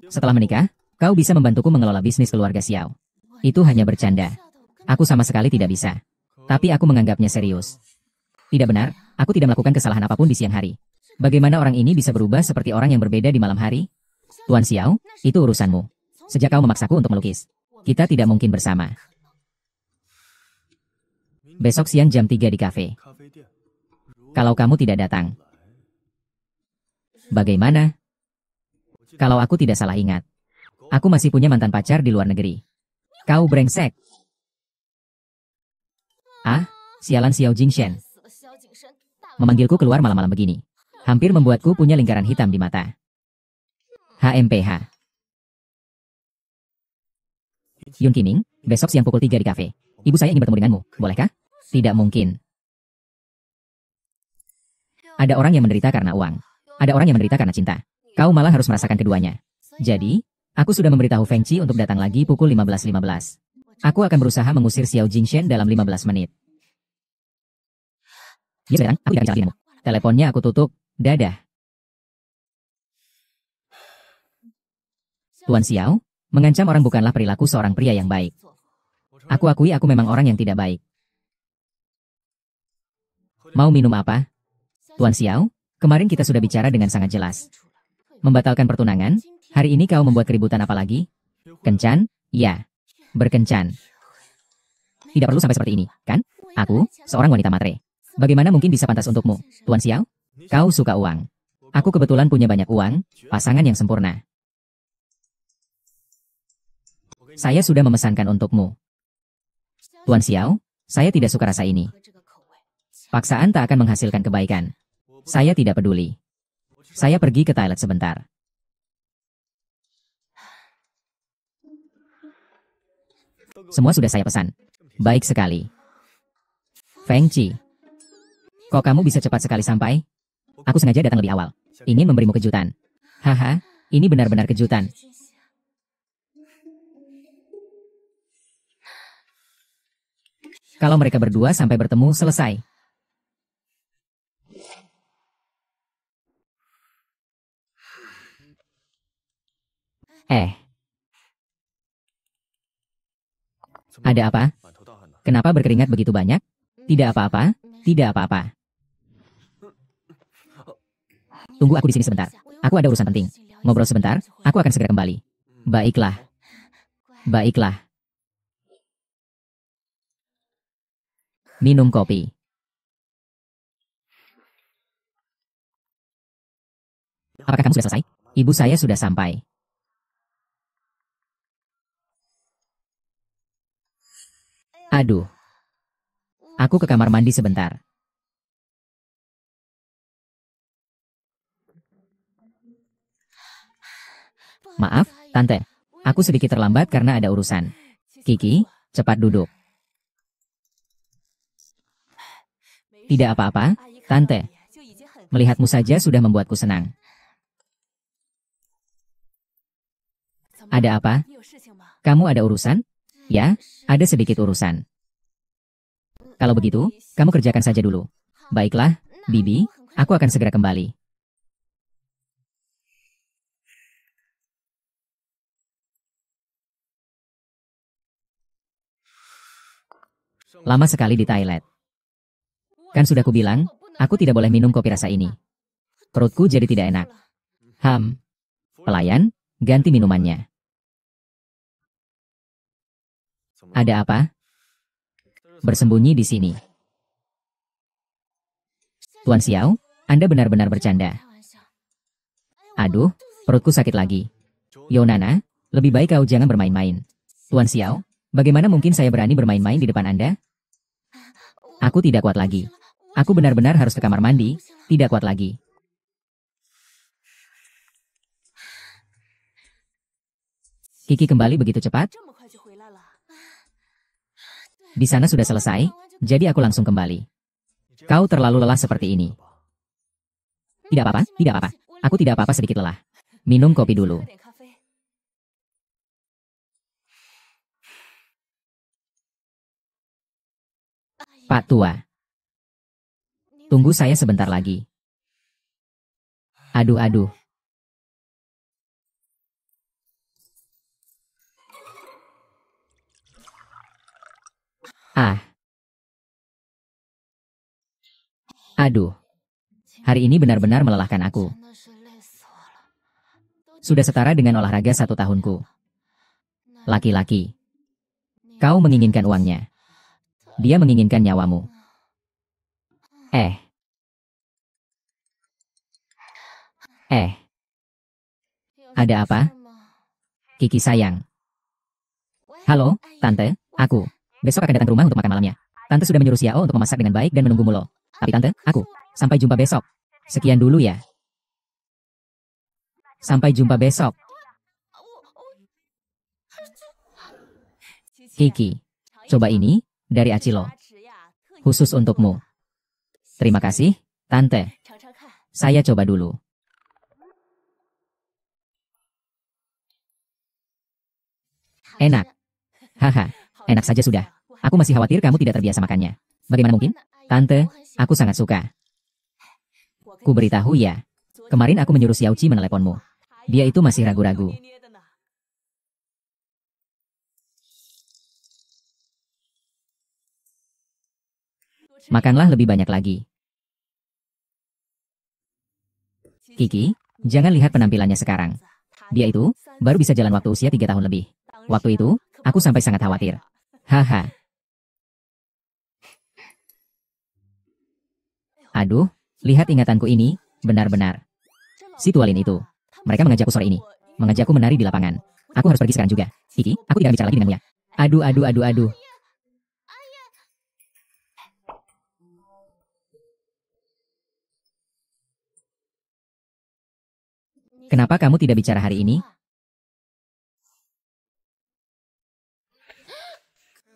Setelah menikah, kau bisa membantuku mengelola bisnis keluarga Xiao. Itu hanya bercanda. Aku sama sekali tidak bisa. Tapi aku menganggapnya serius. Tidak benar, aku tidak melakukan kesalahan apapun di siang hari. Bagaimana orang ini bisa berubah seperti orang yang berbeda di malam hari? Tuan Xiao, itu urusanmu. Sejak kau memaksaku untuk melukis, kita tidak mungkin bersama. Besok siang jam 3 di kafe. Kalau kamu tidak datang. Bagaimana? Kalau aku tidak salah ingat, aku masih punya mantan pacar di luar negeri. Kau brengsek. Ah, sialan Xiao Jingshen. Memanggilku keluar malam-malam begini. Hampir membuatku punya lingkaran hitam di mata. HMPH. Yun Kiming, besok siang pukul 3 di kafe. Ibu saya ingin bertemu denganmu, bolehkah? Tidak mungkin. Ada orang yang menderita karena uang. Ada orang yang menderita karena cinta. Kau malah harus merasakan keduanya. Jadi, aku sudah memberitahu Feng Qi untuk datang lagi pukul 15.15. Aku akan berusaha mengusir Xiao Jingshen dalam 15 menit. Dia sedang, aku tidak bicara denganmu. Teleponnya aku tutup, dadah. Tuan Xiao, mengancam orang bukanlah perilaku seorang pria yang baik. Aku akui aku memang orang yang tidak baik. Mau minum apa? Tuan Xiao, kemarin kita sudah bicara dengan sangat jelas. Membatalkan pertunangan, hari ini kau membuat keributan apa lagi? Kencan? Ya. Berkencan. Tidak perlu sampai seperti ini, kan? Aku, seorang wanita matre. Bagaimana mungkin bisa pantas untukmu, Tuan Xiao? Kau suka uang. Aku kebetulan punya banyak uang, pasangan yang sempurna. Saya sudah memesankan untukmu. Tuan Xiao, saya tidak suka rasa ini. Paksaan tak akan menghasilkan kebaikan. Saya tidak peduli. Saya pergi ke toilet sebentar. Semua sudah saya pesan. Baik sekali. Feng Qi. Kok kamu bisa cepat sekali sampai? Aku sengaja datang lebih awal. Ingin memberimu kejutan. Haha, ini benar-benar kejutan. Kalau mereka berdua sampai bertemu selesai. Ada apa? Kenapa berkeringat begitu banyak? Tidak apa-apa, tidak apa-apa. Tunggu aku di sini sebentar. Aku ada urusan penting. Ngobrol sebentar, aku akan segera kembali. Baiklah. Baiklah. Minum kopi. Apakah kamu sudah selesai? Ibu saya sudah sampai. Aduh. Aku ke kamar mandi sebentar. Maaf, Tante. Aku sedikit terlambat karena ada urusan. Kiki, cepat duduk. Tidak apa-apa, Tante. Melihatmu saja sudah membuatku senang. Ada apa? Kamu ada urusan? Ya, ada sedikit urusan. Kalau begitu, kamu kerjakan saja dulu. Baiklah, Bibi, aku akan segera kembali. Lama sekali di toilet. Kan sudah kubilang, aku tidak boleh minum kopi rasa ini. Perutku jadi tidak enak. Pelayan, ganti minumannya. Ada apa? Bersembunyi di sini. Tuan Xiao, Anda benar-benar bercanda. Aduh, perutku sakit lagi. Yonana, lebih baik kau jangan bermain-main. Tuan Xiao, bagaimana mungkin saya berani bermain-main di depan Anda? Aku tidak kuat lagi. Aku benar-benar harus ke kamar mandi, tidak kuat lagi. Kiki kembali begitu cepat? Di sana sudah selesai, jadi aku langsung kembali. Kau terlalu lelah seperti ini. Tidak apa-apa, tidak apa-apa. Aku tidak apa-apa sedikit lelah. Minum kopi dulu. Pak Tua. Tunggu saya sebentar lagi. Aduh. Aduh. Hari ini benar-benar melelahkan aku. Sudah setara dengan olahraga 1 tahunku. Laki-laki. Kau menginginkan uangnya. Dia menginginkan nyawamu. Ada apa? Kiki sayang. Halo, Tante, aku. Besok akan datang ke rumah untuk makan malamnya. Tante sudah menyuruh Xiao untuk memasak dengan baik dan menunggumu loh. Tapi Tante, aku. Sampai jumpa besok. Sekian dulu ya. Sampai jumpa besok. Kiki. Coba ini, dari Acilo. Khusus untukmu. Terima kasih, Tante. Saya coba dulu. Enak. Haha, enak saja sudah. Aku masih khawatir kamu tidak terbiasa makannya. Bagaimana mungkin? Tante, aku sangat suka. Ku beritahu ya. Kemarin aku menyuruh Xiaoqi meneleponmu. Dia itu masih ragu-ragu. Makanlah lebih banyak lagi. Kiki, jangan lihat penampilannya sekarang. Dia itu, baru bisa jalan waktu usia 3 tahun lebih. Waktu itu, aku sampai sangat khawatir. Haha. Aduh, lihat ingatanku ini, benar-benar. Si tualin itu. Mereka mengajakku sore ini. Mengajakku menari di lapangan. Aku harus pergi sekarang juga. Kiki, aku tidak bicara lagi denganmu ya. Aduh. Kenapa kamu tidak bicara hari ini?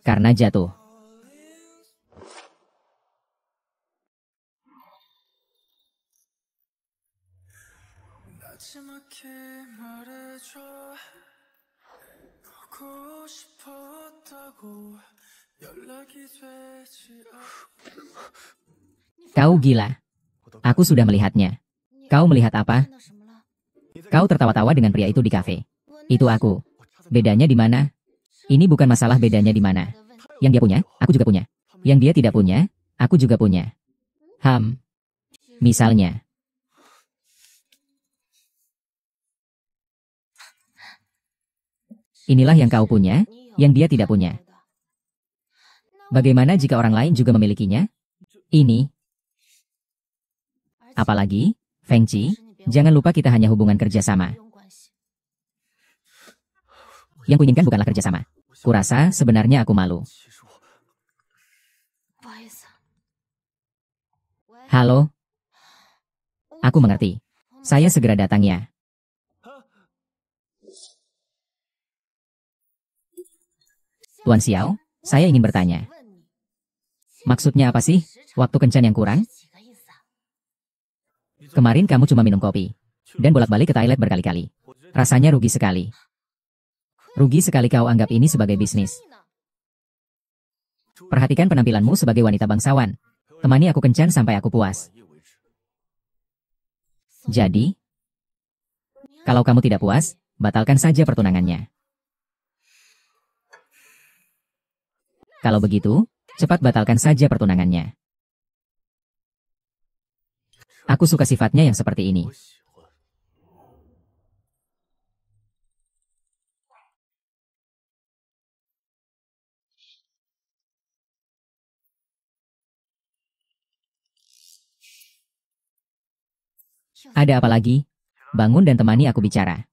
Karena jatuh. Kau gila. Aku sudah melihatnya. Kau melihat apa? Kau tertawa-tawa dengan pria itu di kafe. Itu aku. Bedanya di mana? Ini bukan masalah bedanya di mana. Yang dia punya, aku juga punya. Yang dia tidak punya, aku juga punya. Misalnya. Inilah yang kau punya, yang dia tidak punya. Bagaimana jika orang lain juga memilikinya? Ini. Apalagi, Feng Qi, jangan lupa kita hanya hubungan kerjasama. Yang kuinginkan bukanlah kerjasama. Kurasa sebenarnya aku malu. Halo? Aku mengerti. Saya segera datang ya. Tuan Xiao, saya ingin bertanya. Maksudnya apa sih, waktu kencan yang kurang? Kemarin kamu cuma minum kopi. Dan bolak-balik ke toilet berkali-kali. Rasanya rugi sekali. Rugi sekali kau anggap ini sebagai bisnis. Perhatikan penampilanmu sebagai wanita bangsawan. Temani aku kencan sampai aku puas. Jadi, kalau kamu tidak puas, batalkan saja pertunangannya. Kalau begitu, cepat batalkan saja pertunangannya. Aku suka sifatnya yang seperti ini. Ada apa lagi? Bangun dan temani aku bicara.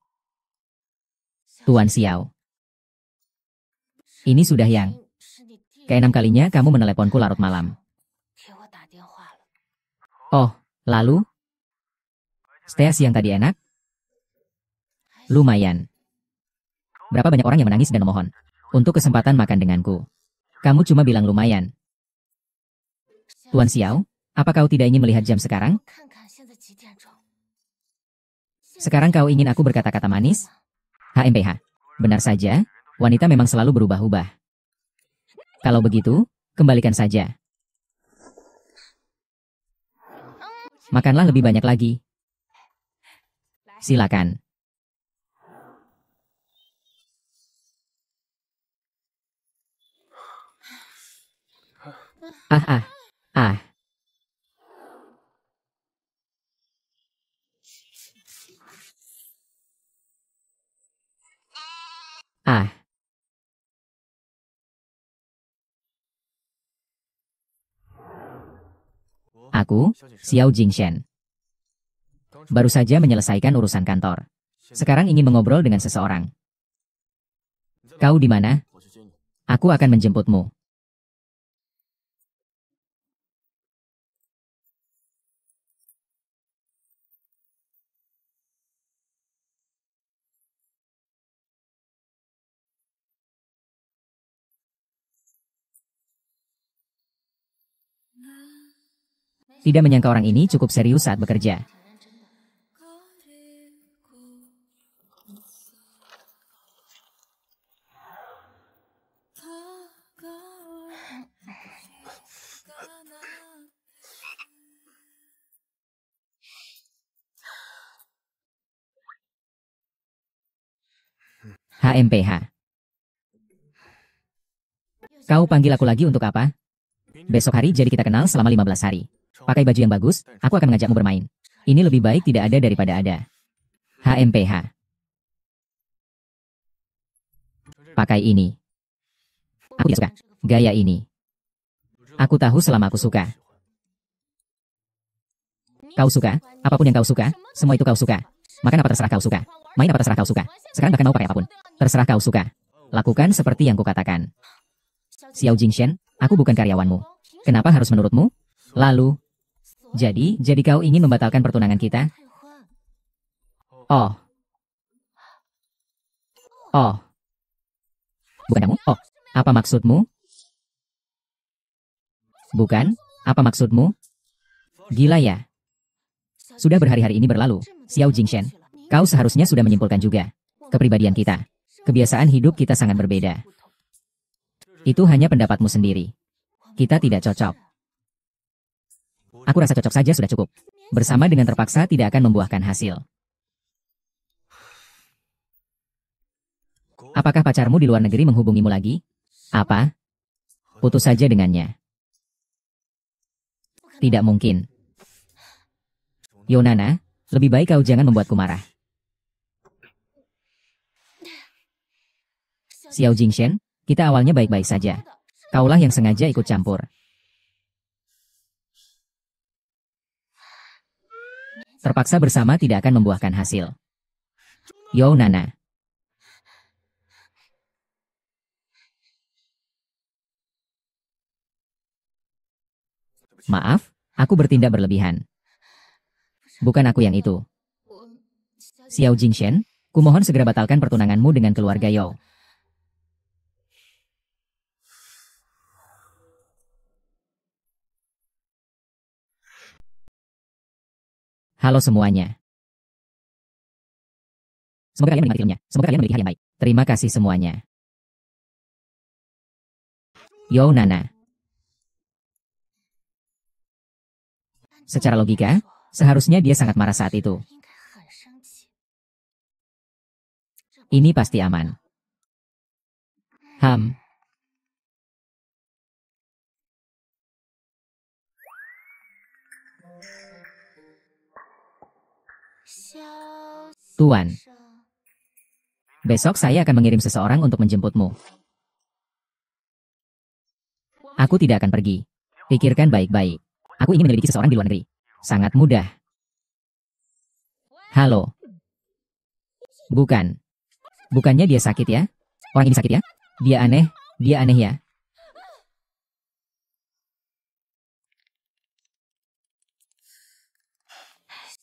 Tuan Xiao. Ini sudah yang keenam kalinya kamu meneleponku larut malam. Oh, lalu? Steak yang tadi enak? Lumayan. Berapa banyak orang yang menangis dan memohon untuk kesempatan makan denganku? Kamu cuma bilang lumayan. Tuan Xiao, apa kau tidak ingin melihat jam sekarang? Sekarang kau ingin aku berkata-kata manis? HMPH. Benar saja, wanita memang selalu berubah-ubah. Kalau begitu, kembalikan saja. Makanlah lebih banyak lagi. Silakan. Ah. Ah. Aku, Xiao Jingshen. Baru saja menyelesaikan urusan kantor. Sekarang ingin mengobrol dengan seseorang. Kau di mana? Aku akan menjemputmu. Tidak menyangka orang ini cukup serius saat bekerja. HMPH. Kau panggil aku lagi untuk apa? Besok hari jadi kita kenal selama 15 hari. Pakai baju yang bagus, aku akan mengajakmu bermain. Ini lebih baik tidak ada daripada ada. HMPH. Pakai ini. Aku tidak suka. Gaya ini. Aku tahu selama aku suka. Kau suka? Apapun yang kau suka, semua itu kau suka. Makan apa terserah kau suka. Main apa terserah kau suka. Sekarang bahkan mau pakai apapun. Terserah kau suka. Lakukan seperti yang kukatakan. Xiao Jingshen, aku bukan karyawanmu. Kenapa harus menurutmu? Lalu, jadi kau ingin membatalkan pertunangan kita? Oh. Bukan kamu? Oh, apa maksudmu? Bukan, apa maksudmu? Gila ya. Sudah berhari-hari ini berlalu, Xiao Jingshen. Kau seharusnya sudah menyimpulkan juga. Kepribadian kita, kebiasaan hidup kita sangat berbeda. Itu hanya pendapatmu sendiri. Kita tidak cocok. Aku rasa cocok saja sudah cukup. Bersama dengan terpaksa tidak akan membuahkan hasil. Apakah pacarmu di luar negeri menghubungimu lagi? Apa? Putus saja dengannya. Tidak mungkin. Yonana, lebih baik kau jangan membuatku marah. Xiao Jingshen, kita awalnya baik-baik saja. Kaulah yang sengaja ikut campur. Terpaksa bersama tidak akan membuahkan hasil. Yo Nana. Maaf, aku bertindak berlebihan. Bukan aku yang itu. Xiao Jingshen, kumohon segera batalkan pertunanganmu dengan keluarga Yao. Halo semuanya. Semoga kalian menikmati filmnya. Semoga kalian memiliki hari yang baik. Terima kasih semuanya. Yo Nana. Secara logika, seharusnya dia sangat marah saat itu. Ini pasti aman. Tuan, besok saya akan mengirim seseorang untuk menjemputmu. Aku tidak akan pergi. Pikirkan baik-baik. Aku ingin menyelidiki seseorang di luar negeri. Sangat mudah. Halo. Bukan. Bukannya dia sakit ya? Orang ini sakit ya? Dia aneh ya.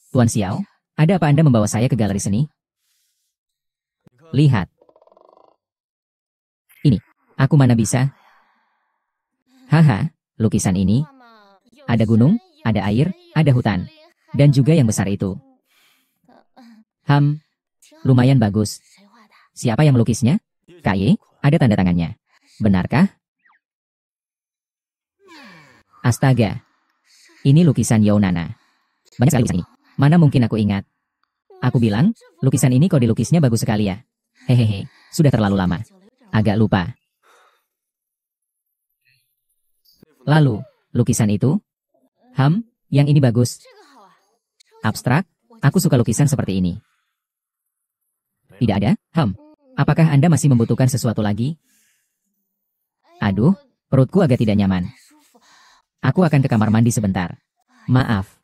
Tuan Xiao, ada apa Anda membawa saya ke galeri seni? Lihat. Ini, aku mana bisa? Haha, lukisan ini. Ada gunung, ada air, ada hutan. Dan juga yang besar itu. Lumayan bagus. Siapa yang melukisnya? KY, ada tanda tangannya. Benarkah? Astaga. Ini lukisan Yao Nana. Banyak sekali lukisan ini. Mana mungkin aku ingat. Aku bilang, lukisan ini kok dilukisnya bagus sekali ya. Hehehe, sudah terlalu lama. Agak lupa. Lalu, lukisan itu? Yang ini bagus. Abstrak, aku suka lukisan seperti ini. Tidak ada? Apakah Anda masih membutuhkan sesuatu lagi? Aduh, perutku agak tidak nyaman. Aku akan ke kamar mandi sebentar. Maaf.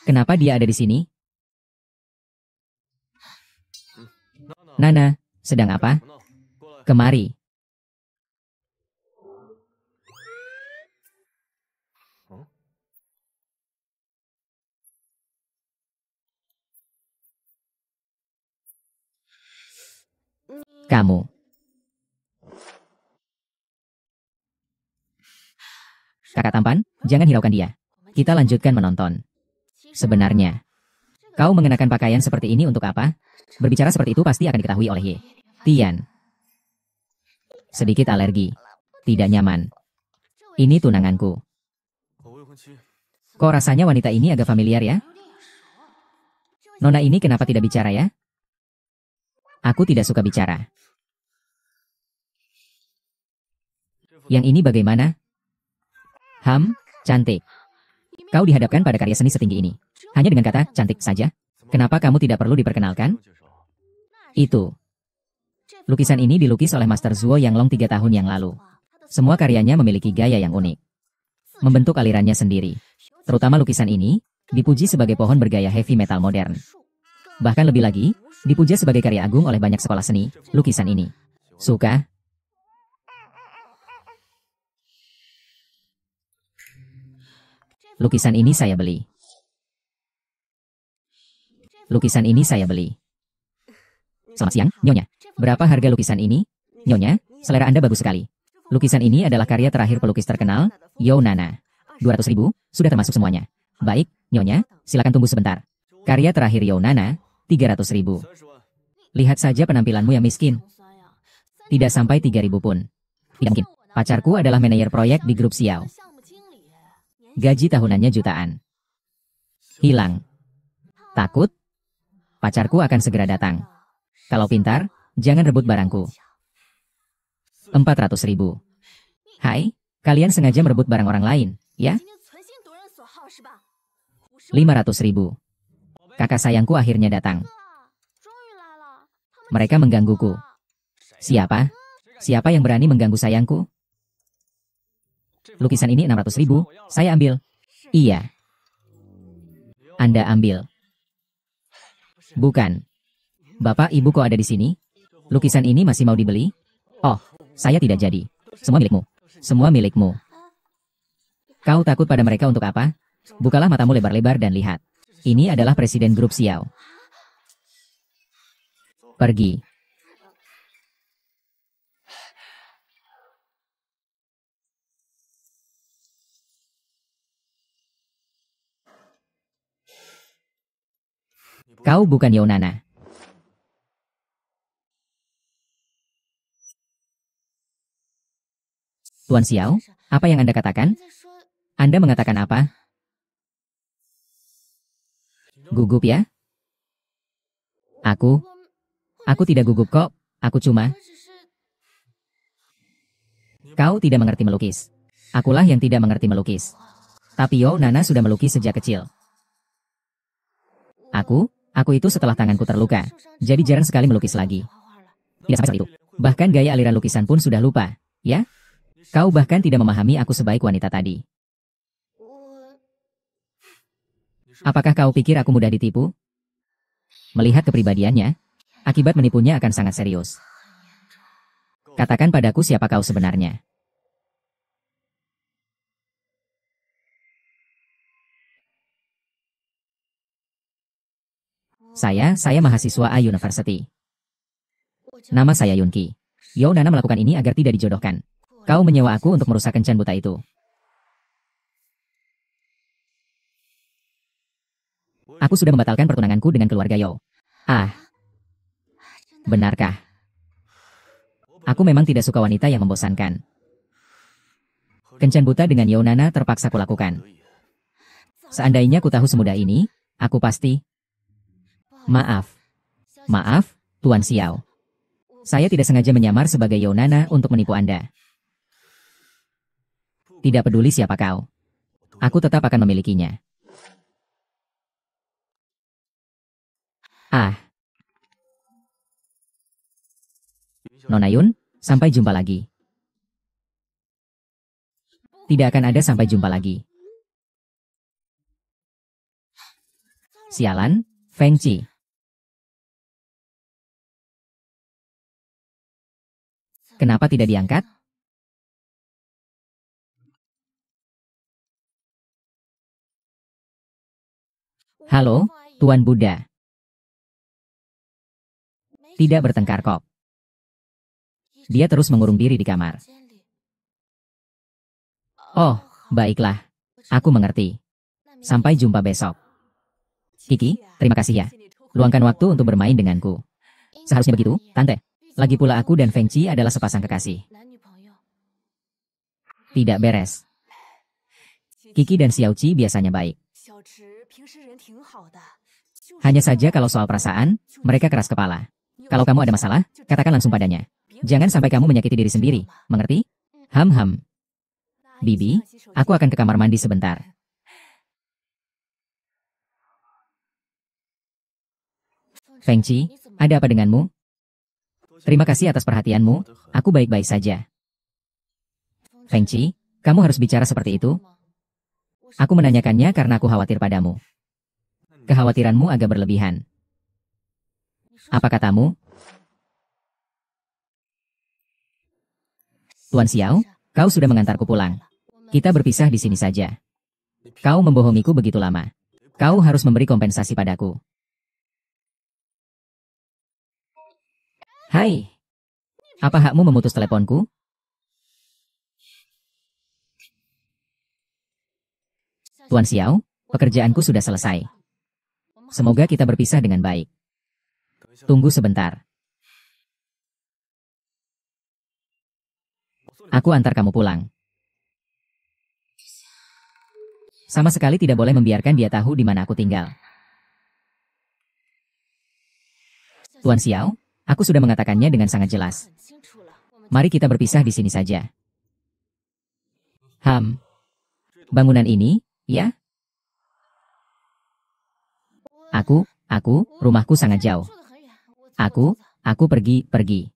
Kenapa dia ada di sini? Nana, sedang apa? Kemari. Kamu. Kakak tampan, jangan hiraukan dia. Kita lanjutkan menonton. Sebenarnya, kau mengenakan pakaian seperti ini untuk apa? Berbicara seperti itu pasti akan diketahui oleh Ye Tian. Sedikit alergi. Tidak nyaman. Ini tunanganku. Kok rasanya wanita ini agak familiar ya? Nona ini kenapa tidak bicara ya? Aku tidak suka bicara. Yang ini bagaimana? Cantik. Kau dihadapkan pada karya seni setinggi ini. Hanya dengan kata cantik saja. Kenapa kamu tidak perlu diperkenalkan? Itu. Lukisan ini dilukis oleh Master Zuo Yanglong 3 tahun yang lalu. Semua karyanya memiliki gaya yang unik. Membentuk alirannya sendiri. Terutama lukisan ini, dipuji sebagai pohon bergaya heavy metal modern. Bahkan lebih lagi, dipuja sebagai karya agung oleh banyak sekolah seni, lukisan ini. Suka? Lukisan ini saya beli. Lukisan ini saya beli. Selamat siang, Nyonya. Berapa harga lukisan ini? Nyonya, selera Anda bagus sekali. Lukisan ini adalah karya terakhir pelukis terkenal, Yao Nana. 200.000, sudah termasuk semuanya. Baik, Nyonya, silakan tunggu sebentar. Karya terakhir Yao Nana, 300.000. Lihat saja penampilanmu yang miskin. Tidak sampai 3.000 pun. Tidak mungkin. Pacarku adalah manajer proyek di grup Xiao. Gaji tahunannya jutaan. Hilang. Takut? Pacarku akan segera datang. Kalau pintar, jangan rebut barangku. 400.000. Hai, kalian sengaja merebut barang orang lain, ya? 500.000. Kakak sayangku akhirnya datang. Mereka menggangguku. Siapa? Siapa yang berani mengganggu sayangku? Lukisan ini 600.000, saya ambil. Iya. Anda ambil. Bukan. Bapak ibu kok ada di sini? Lukisan ini masih mau dibeli? Oh, saya tidak jadi. Semua milikmu. Semua milikmu. Kau takut pada mereka untuk apa? Bukalah matamu lebar-lebar dan lihat. Ini adalah presiden grup Xiao. Pergi. Kau bukan Younana. Tuan Xiao, apa yang Anda katakan? Anda mengatakan apa? Gugup ya? Aku tidak gugup kok, aku cuma... Kau tidak mengerti melukis. Akulah yang tidak mengerti melukis. Tapi Younana sudah melukis sejak kecil. Aku itu setelah tanganku terluka, jadi jarang sekali melukis lagi. Tidak sampai saat itu. Bahkan gaya aliran lukisan pun sudah lupa, ya? Kau bahkan tidak memahami aku sebaik wanita tadi. Apakah kau pikir aku mudah ditipu? Melihat kepribadiannya, akibat menipunya akan sangat serius. Katakan padaku siapa kau sebenarnya. Saya mahasiswa A University. Nama saya Yunki. Younana melakukan ini agar tidak dijodohkan. Kau menyewa aku untuk merusak kencan buta itu. Aku sudah membatalkan pertunanganku dengan keluarga Yo. Ah, benarkah? Aku memang tidak suka wanita yang membosankan. Kencan buta dengan Younana terpaksa kulakukan. Seandainya ku tahu semudah ini, aku pasti... Maaf, Tuan Xiao. Saya tidak sengaja menyamar sebagai Younana untuk menipu Anda. Tidak peduli siapa kau. Aku tetap akan memilikinya. Ah. Nona Yun, sampai jumpa lagi. Tidak akan ada sampai jumpa lagi. Sialan, Feng Qi. Kenapa tidak diangkat? Halo, Tuan Buddha. Tidak bertengkar kok. Dia terus mengurung diri di kamar. Oh, baiklah. Aku mengerti. Sampai jumpa besok. Kiki, terima kasih ya. Luangkan waktu untuk bermain denganku. Seharusnya begitu, Tante. Lagi pula aku dan Feng Qi adalah sepasang kekasih. Tidak beres. Kiki dan Xiao Qi biasanya baik. Hanya saja kalau soal perasaan, mereka keras kepala. Kalau kamu ada masalah, katakan langsung padanya. Jangan sampai kamu menyakiti diri sendiri, mengerti? Ham. Bibi, aku akan ke kamar mandi sebentar. Feng Qi, ada apa denganmu? Terima kasih atas perhatianmu, aku baik-baik saja. Feng Qi, kamu harus bicara seperti itu? Aku menanyakannya karena aku khawatir padamu. Kekhawatiranmu agak berlebihan. Apa katamu? Tuan Xiao, kau sudah mengantarku pulang. Kita berpisah di sini saja. Kau membohongiku begitu lama. Kau harus memberi kompensasi padaku. Hai. Apa hakmu memutus teleponku? Tuan Xiao, pekerjaanku sudah selesai. Semoga kita berpisah dengan baik. Tunggu sebentar. Aku antar kamu pulang. Sama sekali tidak boleh membiarkan dia tahu di mana aku tinggal. Tuan Xiao, aku sudah mengatakannya dengan sangat jelas. Mari kita berpisah di sini saja. Bangunan ini, ya? Rumahku sangat jauh. Aku pergi.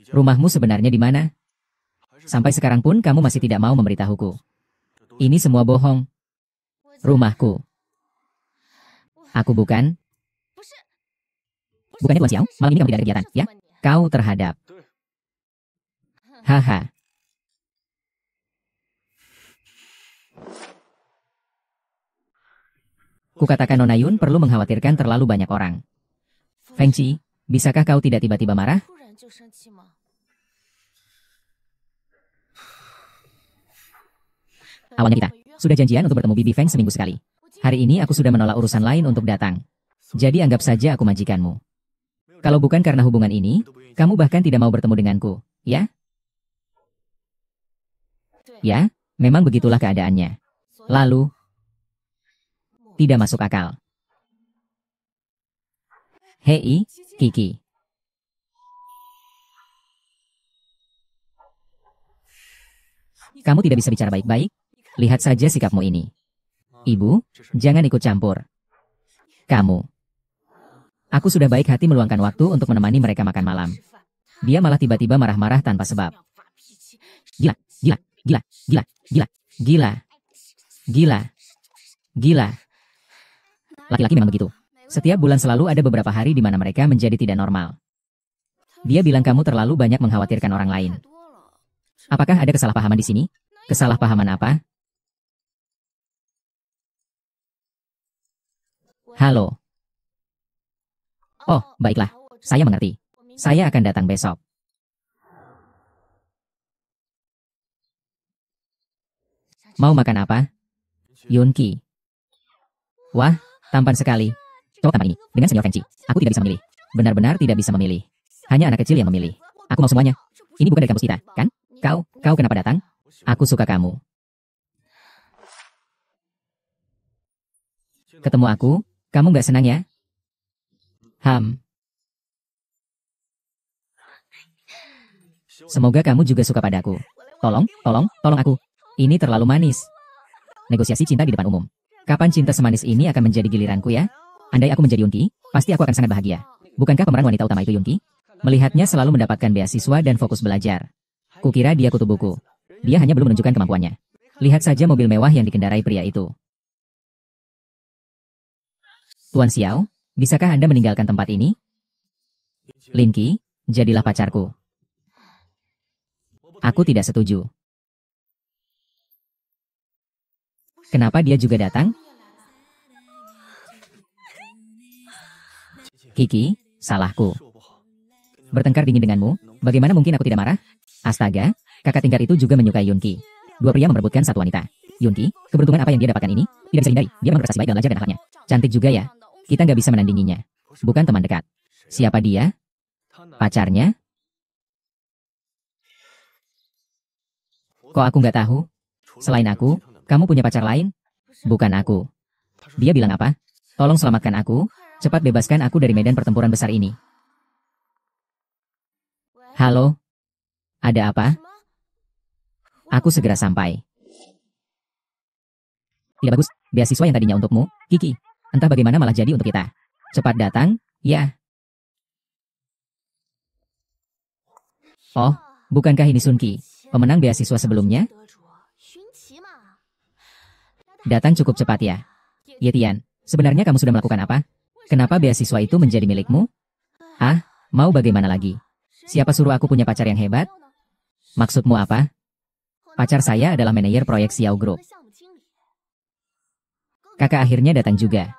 Rumahmu sebenarnya di mana? Sampai sekarang pun kamu masih tidak mau memberitahuku. Ini semua bohong. Rumahku. Aku bukannya Tuan Xiao, malam ini kamu tidak ada kegiatan, ya? Kau terhadap. Haha. Kukatakan Nona Yun perlu mengkhawatirkan terlalu banyak orang. Feng Qi, bisakah kau tidak tiba-tiba marah? Awalnya kita sudah janjian untuk bertemu Bibi Feng seminggu sekali. Hari ini aku sudah menolak urusan lain untuk datang. Jadi anggap saja aku majikanmu. Kalau bukan karena hubungan ini, kamu bahkan tidak mau bertemu denganku, ya? Ya, memang begitulah keadaannya. Lalu, tidak masuk akal. Hei, Kiki. Kamu tidak bisa bicara baik-baik? Lihat saja sikapmu ini. Ibu, jangan ikut campur. Kamu. Aku sudah baik hati meluangkan waktu untuk menemani mereka makan malam. Dia malah tiba-tiba marah-marah tanpa sebab. Gila. Laki-laki memang begitu. Setiap bulan selalu ada beberapa hari di mana mereka menjadi tidak normal. Dia bilang kamu terlalu banyak mengkhawatirkan orang lain. Apakah ada kesalahpahaman di sini? Kesalahpahaman apa? Halo. Oh, baiklah. Saya mengerti. Saya akan datang besok. Mau makan apa? Yunki. Wah, tampan sekali. Cowok tampan ini, dengan Senior Feng Qi. Aku tidak bisa memilih. Benar-benar tidak bisa memilih. Hanya anak kecil yang memilih. Aku mau semuanya. Ini bukan dari kampus kita, kan? Kau kenapa datang? Aku suka kamu. Ketemu aku, kamu gak senang ya? Semoga kamu juga suka padaku. Tolong aku. Ini terlalu manis. Negosiasi cinta di depan umum. Kapan cinta semanis ini akan menjadi giliranku ya? Andai aku menjadi Yunki, pasti aku akan sangat bahagia. Bukankah pemeran wanita utama itu Yunki? Melihatnya selalu mendapatkan beasiswa dan fokus belajar. Kukira dia kutu buku. Dia hanya belum menunjukkan kemampuannya. Lihat saja mobil mewah yang dikendarai pria itu. Tuan Xiao, bisakah Anda meninggalkan tempat ini? Linky, jadilah pacarku. Aku tidak setuju. Kenapa dia juga datang? Kiki, salahku. Bertengkar dingin denganmu, bagaimana mungkin aku tidak marah? Astaga, kakak tingkat itu juga menyukai Yunki. Dua pria memperebutkan satu wanita. Yunki, keberuntungan apa yang dia dapatkan ini? Tidak bisa hindari, dia memang berprestasi baik dalam belajar dan akhlaknya. Cantik juga ya. Kita nggak bisa menandinginya. Bukan teman dekat. Siapa dia? Pacarnya? Kok aku nggak tahu? Selain aku, kamu punya pacar lain? Bukan aku. Dia bilang apa? Tolong selamatkan aku, cepat bebaskan aku dari medan pertempuran besar ini. Halo? Ada apa? Aku segera sampai. Tidak bagus, beasiswa yang tadinya untukmu, Kiki. Entah bagaimana malah jadi untuk kita. Cepat datang, ya. Oh, bukankah ini Sunki, pemenang beasiswa sebelumnya? Datang cukup cepat ya. Yetian, sebenarnya kamu sudah melakukan apa? Kenapa beasiswa itu menjadi milikmu? Ah, mau bagaimana lagi? Siapa suruh aku punya pacar yang hebat? Maksudmu apa? Pacar saya adalah manajer proyek Xiao Group. Kakak akhirnya datang juga.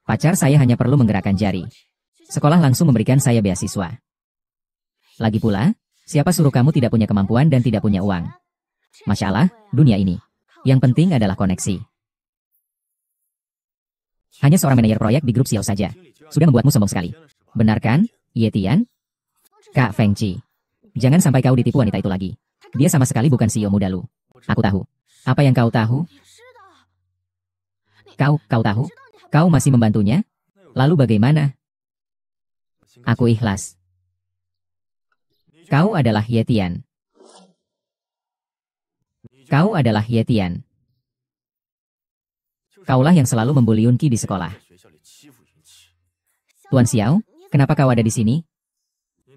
Pacar saya hanya perlu menggerakkan jari. Sekolah langsung memberikan saya beasiswa. Lagi pula, siapa suruh kamu tidak punya kemampuan dan tidak punya uang? Masya Allah, dunia ini. Yang penting adalah koneksi. Hanya seorang manajer proyek di grup Xiao saja. Sudah membuatmu sombong sekali. Benar kan, Yetian? Kak Feng Qi. Jangan sampai kau ditipu wanita itu lagi. Dia sama sekali bukan CEO muda lu. Aku tahu. Apa yang kau tahu? Kau tahu? Kau masih membantunya? Lalu bagaimana? Aku ikhlas. Kau adalah Yetian. Kau adalah Ye Tian. Kaulah yang selalu membuli Yunqi di sekolah. Tuan Xiao, kenapa kau ada di sini?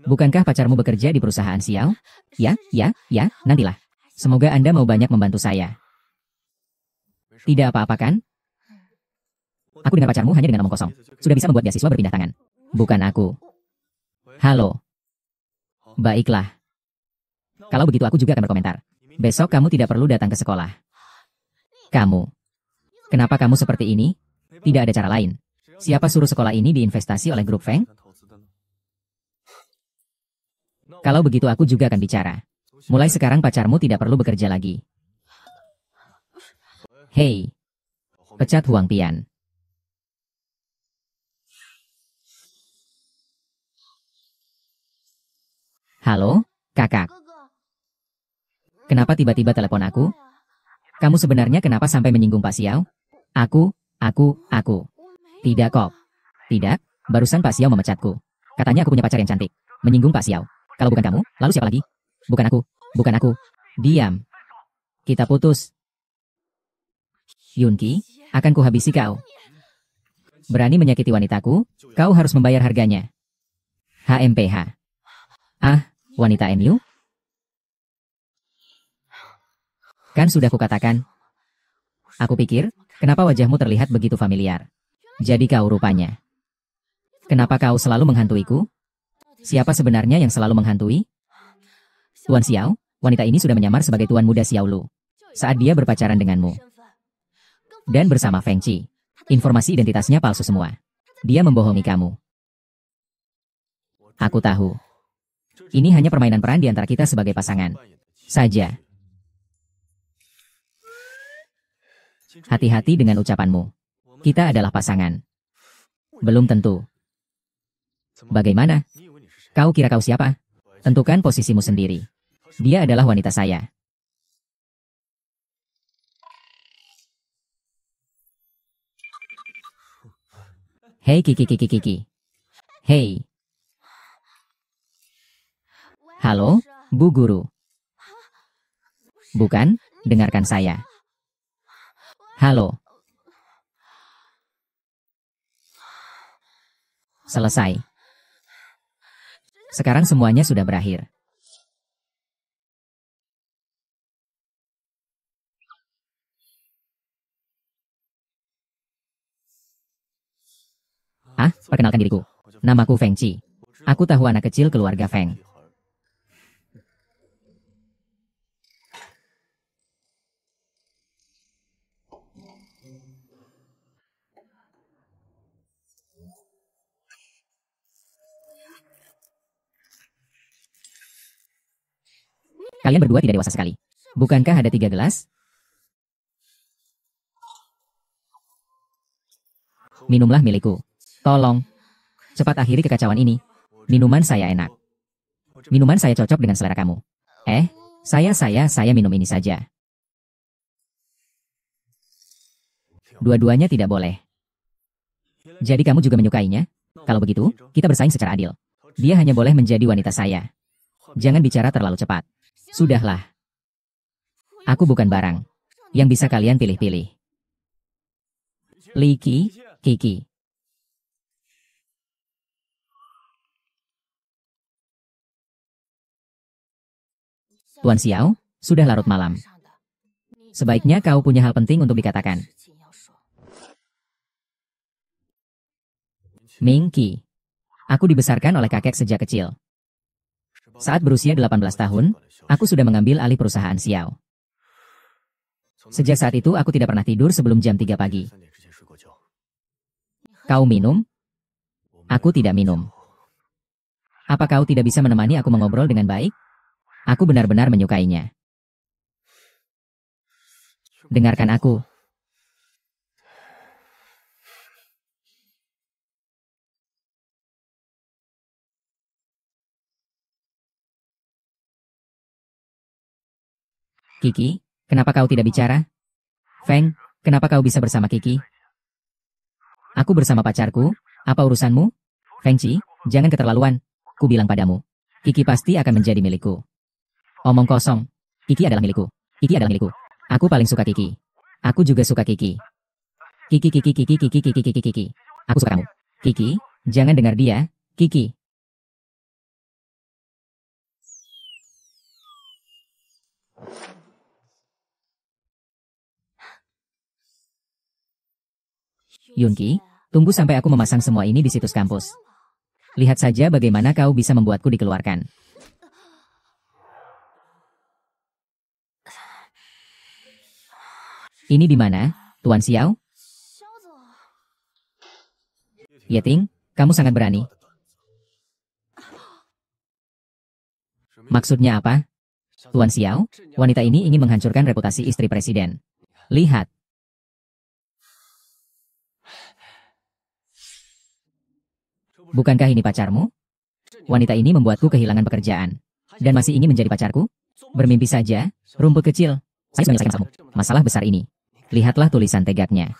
Bukankah pacarmu bekerja di perusahaan Xiao? Ya, nantilah. Semoga Anda mau banyak membantu saya. Tidak apa-apa kan? Aku dengar pacarmu hanya dengan omong kosong. Sudah bisa membuat beasiswa berpindah tangan. Bukan aku. Halo. Baiklah. Kalau begitu aku juga akan berkomentar. Besok kamu tidak perlu datang ke sekolah. Kamu. Kenapa kamu seperti ini? Tidak ada cara lain. Siapa suruh sekolah ini diinvestasi oleh grup Feng? Kalau begitu aku juga akan bicara. Mulai sekarang pacarmu tidak perlu bekerja lagi. Hei. Pecat Huang Pian. Halo, kakak. Kenapa tiba-tiba telepon aku? Kamu sebenarnya kenapa sampai menyinggung Pak Xiao? Aku. Tidak kok. Tidak, barusan Pak Xiao memecatku. Katanya aku punya pacar yang cantik. Menyinggung Pak Xiao. Kalau bukan kamu, lalu siapa lagi? Bukan aku. Diam. Kita putus. Yunqi, akan kuhabisi kau. Berani menyakiti wanitaku, kau harus membayar harganya. HMPH. Ah, wanita MU? Kan sudah kukatakan. Aku pikir, kenapa wajahmu terlihat begitu familiar? Jadi kau rupanya. Kenapa kau selalu menghantuiku? Siapa sebenarnya yang selalu menghantui? Tuan Xiao, wanita ini sudah menyamar sebagai tuan muda Xiao Lu saat dia berpacaran denganmu. Dan bersama Feng Qi. Informasi identitasnya palsu semua. Dia membohongi kamu. Aku tahu. Ini hanya permainan peran di antara kita sebagai pasangan saja. Hati-hati dengan ucapanmu. Kita adalah pasangan. Belum tentu. Bagaimana? Kau kira kau siapa? Tentukan posisimu sendiri. Dia adalah wanita saya. Hei Kiki. Hei. Halo, Bu Guru. Bukan, dengarkan saya. Halo. Selesai. Sekarang semuanya sudah berakhir. Ah, perkenalkan diriku. Namaku Feng Qi. Aku tahu anak kecil keluarga Feng. Kalian berdua tidak dewasa sekali. Bukankah ada 3 gelas? Minumlah milikku. Tolong. Cepat akhiri kekacauan ini. Minuman saya enak. Minuman saya cocok dengan selera kamu. Saya minum ini saja. Dua-duanya tidak boleh. Jadi kamu juga menyukainya? Kalau begitu, kita bersaing secara adil. Dia hanya boleh menjadi wanita saya. Jangan bicara terlalu cepat. Sudahlah. Aku bukan barang yang bisa kalian pilih-pilih. Kiki. Tuan Xiao, sudah larut malam. Sebaiknya kau punya hal penting untuk dikatakan. Ming Qi. Aku dibesarkan oleh kakek sejak kecil. Saat berusia 18 tahun, aku sudah mengambil alih perusahaan Xiao. Sejak saat itu aku tidak pernah tidur sebelum jam 3 pagi. Kau minum? Aku tidak minum. Apa kau tidak bisa menemani aku mengobrol dengan baik? Aku benar-benar menyukainya. Dengarkan aku. Kiki, kenapa kau tidak bicara? Feng, kenapa kau bisa bersama Kiki? Aku bersama pacarku, apa urusanmu? Feng Qi, jangan keterlaluan. Ku bilang padamu, Kiki pasti akan menjadi milikku. Omong kosong, Kiki adalah milikku. Kiki adalah milikku. Aku paling suka Kiki. Aku juga suka Kiki. Kiki, Kiki, Kiki, Kiki, Kiki, Kiki, Kiki, Kiki. Aku suka kamu. Kiki, jangan dengar dia, Kiki. Yunki, tunggu sampai aku memasang semua ini di situs kampus. Lihat saja bagaimana kau bisa membuatku dikeluarkan. Ini di mana, Tuan Xiao? Yeting, kamu sangat berani. Maksudnya apa? Tuan Xiao, wanita ini ingin menghancurkan reputasi istri presiden. Lihat. Bukankah ini pacarmu? Wanita ini membuatku kehilangan pekerjaan. Dan masih ingin menjadi pacarku? Bermimpi saja, rumput kecil. Saya sudah menyelesaikan masalah besar ini. Lihatlah tulisan tegaknya.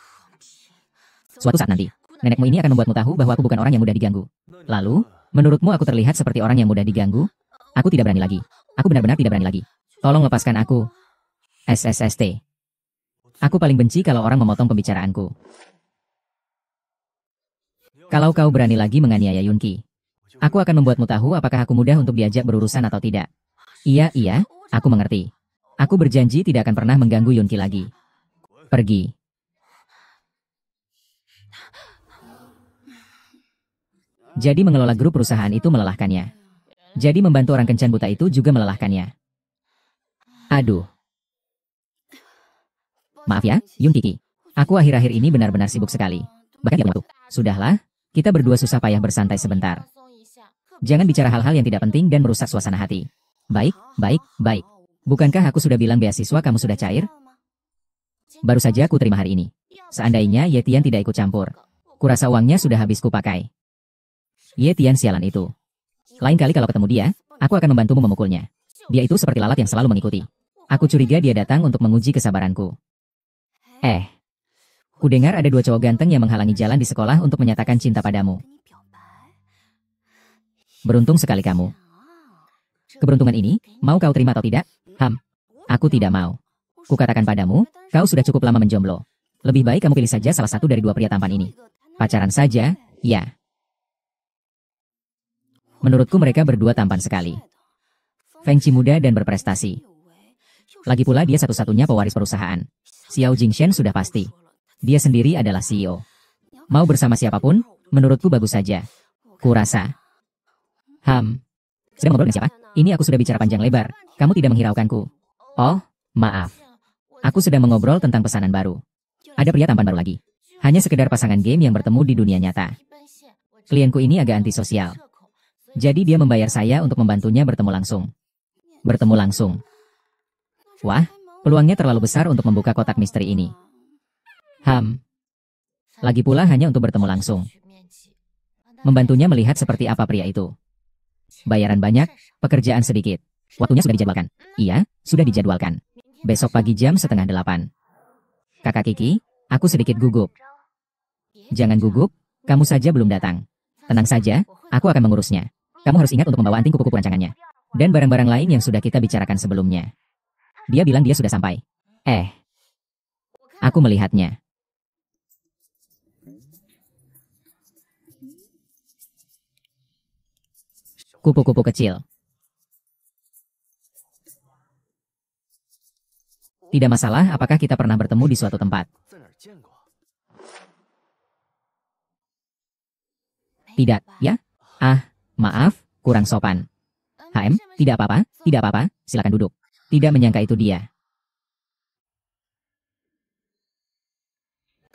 Suatu saat nanti, nenekmu ini akan membuatmu tahu bahwa aku bukan orang yang mudah diganggu. Lalu, menurutmu aku terlihat seperti orang yang mudah diganggu? Aku tidak berani lagi. Aku benar-benar tidak berani lagi. Tolong lepaskan aku. SSST. Aku paling benci kalau orang memotong pembicaraanku. Kalau kau berani lagi menganiaya Yunki, aku akan membuatmu tahu apakah aku mudah untuk diajak berurusan atau tidak. Iya, aku mengerti. Aku berjanji tidak akan pernah mengganggu Yunki lagi. Pergi. Jadi mengelola grup perusahaan itu melelahkannya. Jadi membantu orang kencan buta itu juga melelahkannya. Aduh. Maaf ya, Yunki. Aku akhir-akhir ini benar-benar sibuk sekali. Bahkan tidak waktu. Sudahlah, kita berdua susah payah bersantai sebentar. Jangan bicara hal-hal yang tidak penting dan merusak suasana hati. Baik. Bukankah aku sudah bilang beasiswa kamu sudah cair? Baru saja aku terima hari ini. Seandainya Yetian tidak ikut campur, kurasa uangnya sudah habis kupakai. Yetian sialan itu. Lain kali kalau ketemu dia, aku akan membantumu memukulnya. Dia itu seperti lalat yang selalu mengikuti. Aku curiga dia datang untuk menguji kesabaranku. Kudengar ada 2 cowok ganteng yang menghalangi jalan di sekolah untuk menyatakan cinta padamu. Beruntung sekali kamu. Keberuntungan ini, mau kau terima atau tidak? Aku tidak mau. Kukatakan padamu, kau sudah cukup lama menjomblo. Lebih baik kamu pilih saja salah satu dari 2 pria tampan ini. Pacaran saja, ya. Menurutku mereka berdua tampan sekali. Feng Qi muda dan berprestasi. Lagi pula dia satu-satunya pewaris perusahaan. Xiao Jingshen sudah pasti. Dia sendiri adalah CEO. Mau bersama siapapun, menurutku bagus saja. Kurasa. Sedang ngobrol dengan siapa? Ini aku sudah bicara panjang lebar. Kamu tidak menghiraukanku. Oh, maaf. Aku sedang mengobrol tentang pesanan baru. Ada pria tampan baru lagi. Hanya sekedar pasangan game yang bertemu di dunia nyata. Klienku ini agak antisosial. Jadi dia membayar saya untuk membantunya bertemu langsung. Wah, peluangnya terlalu besar untuk membuka kotak misteri ini. Lagi pula hanya untuk bertemu langsung. Membantunya melihat seperti apa pria itu. Bayaran banyak, pekerjaan sedikit. Waktunya sudah dijadwalkan. Iya, sudah dijadwalkan. Besok pagi jam 7:30. Kakak Kiki, aku sedikit gugup. Jangan gugup, kamu saja belum datang. Tenang saja, aku akan mengurusnya. Kamu harus ingat untuk membawa anting kupu-kupu rancangannya. Dan barang-barang lain yang sudah kita bicarakan sebelumnya. Dia bilang dia sudah sampai. Aku melihatnya. Kupu-kupu kecil. Tidak masalah apakah kita pernah bertemu di suatu tempat. Tidak, ya? Maaf, kurang sopan. Tidak apa-apa, silakan duduk. Tidak menyangka itu dia.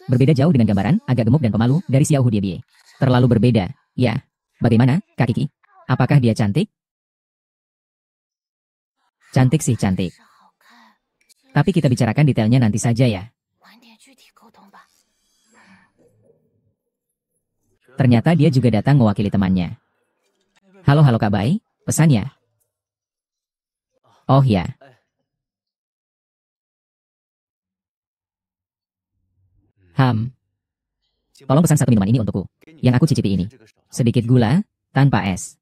Berbeda jauh dengan gambaran, agak gemuk dan pemalu, dari Xiao Hudiebie. Terlalu berbeda, ya. Bagaimana, Kak Kiki? Apakah dia cantik? Cantik sih cantik. Tapi kita bicarakan detailnya nanti saja ya. Ternyata dia juga datang mewakili temannya. Halo Kak Bai, pesannya. Oh ya. Tolong pesan 1 minuman ini untukku. Yang aku cicipi ini. Sedikit gula, tanpa es.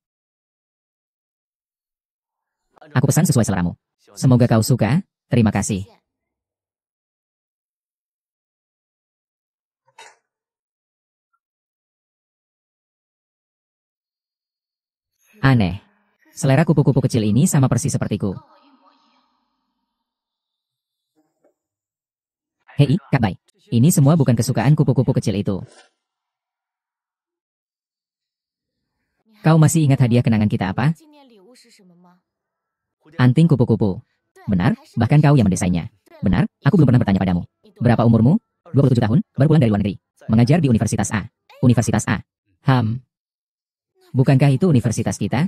Aku pesan sesuai seleramu. Semoga kau suka, Terima kasih. Aneh. Selera kupu-kupu kecil ini sama persis sepertiku. Hei, Kak Bai. Ini semua bukan kesukaan kupu-kupu kecil itu. Kau masih ingat hadiah kenangan kita apa? Anting kupu-kupu. Benar, bahkan kau yang mendesainnya. Benar, aku belum pernah bertanya padamu. Berapa umurmu? 27 tahun, baru pulang dari luar negeri. Mengajar di Universitas A. Universitas A. Bukankah itu universitas kita?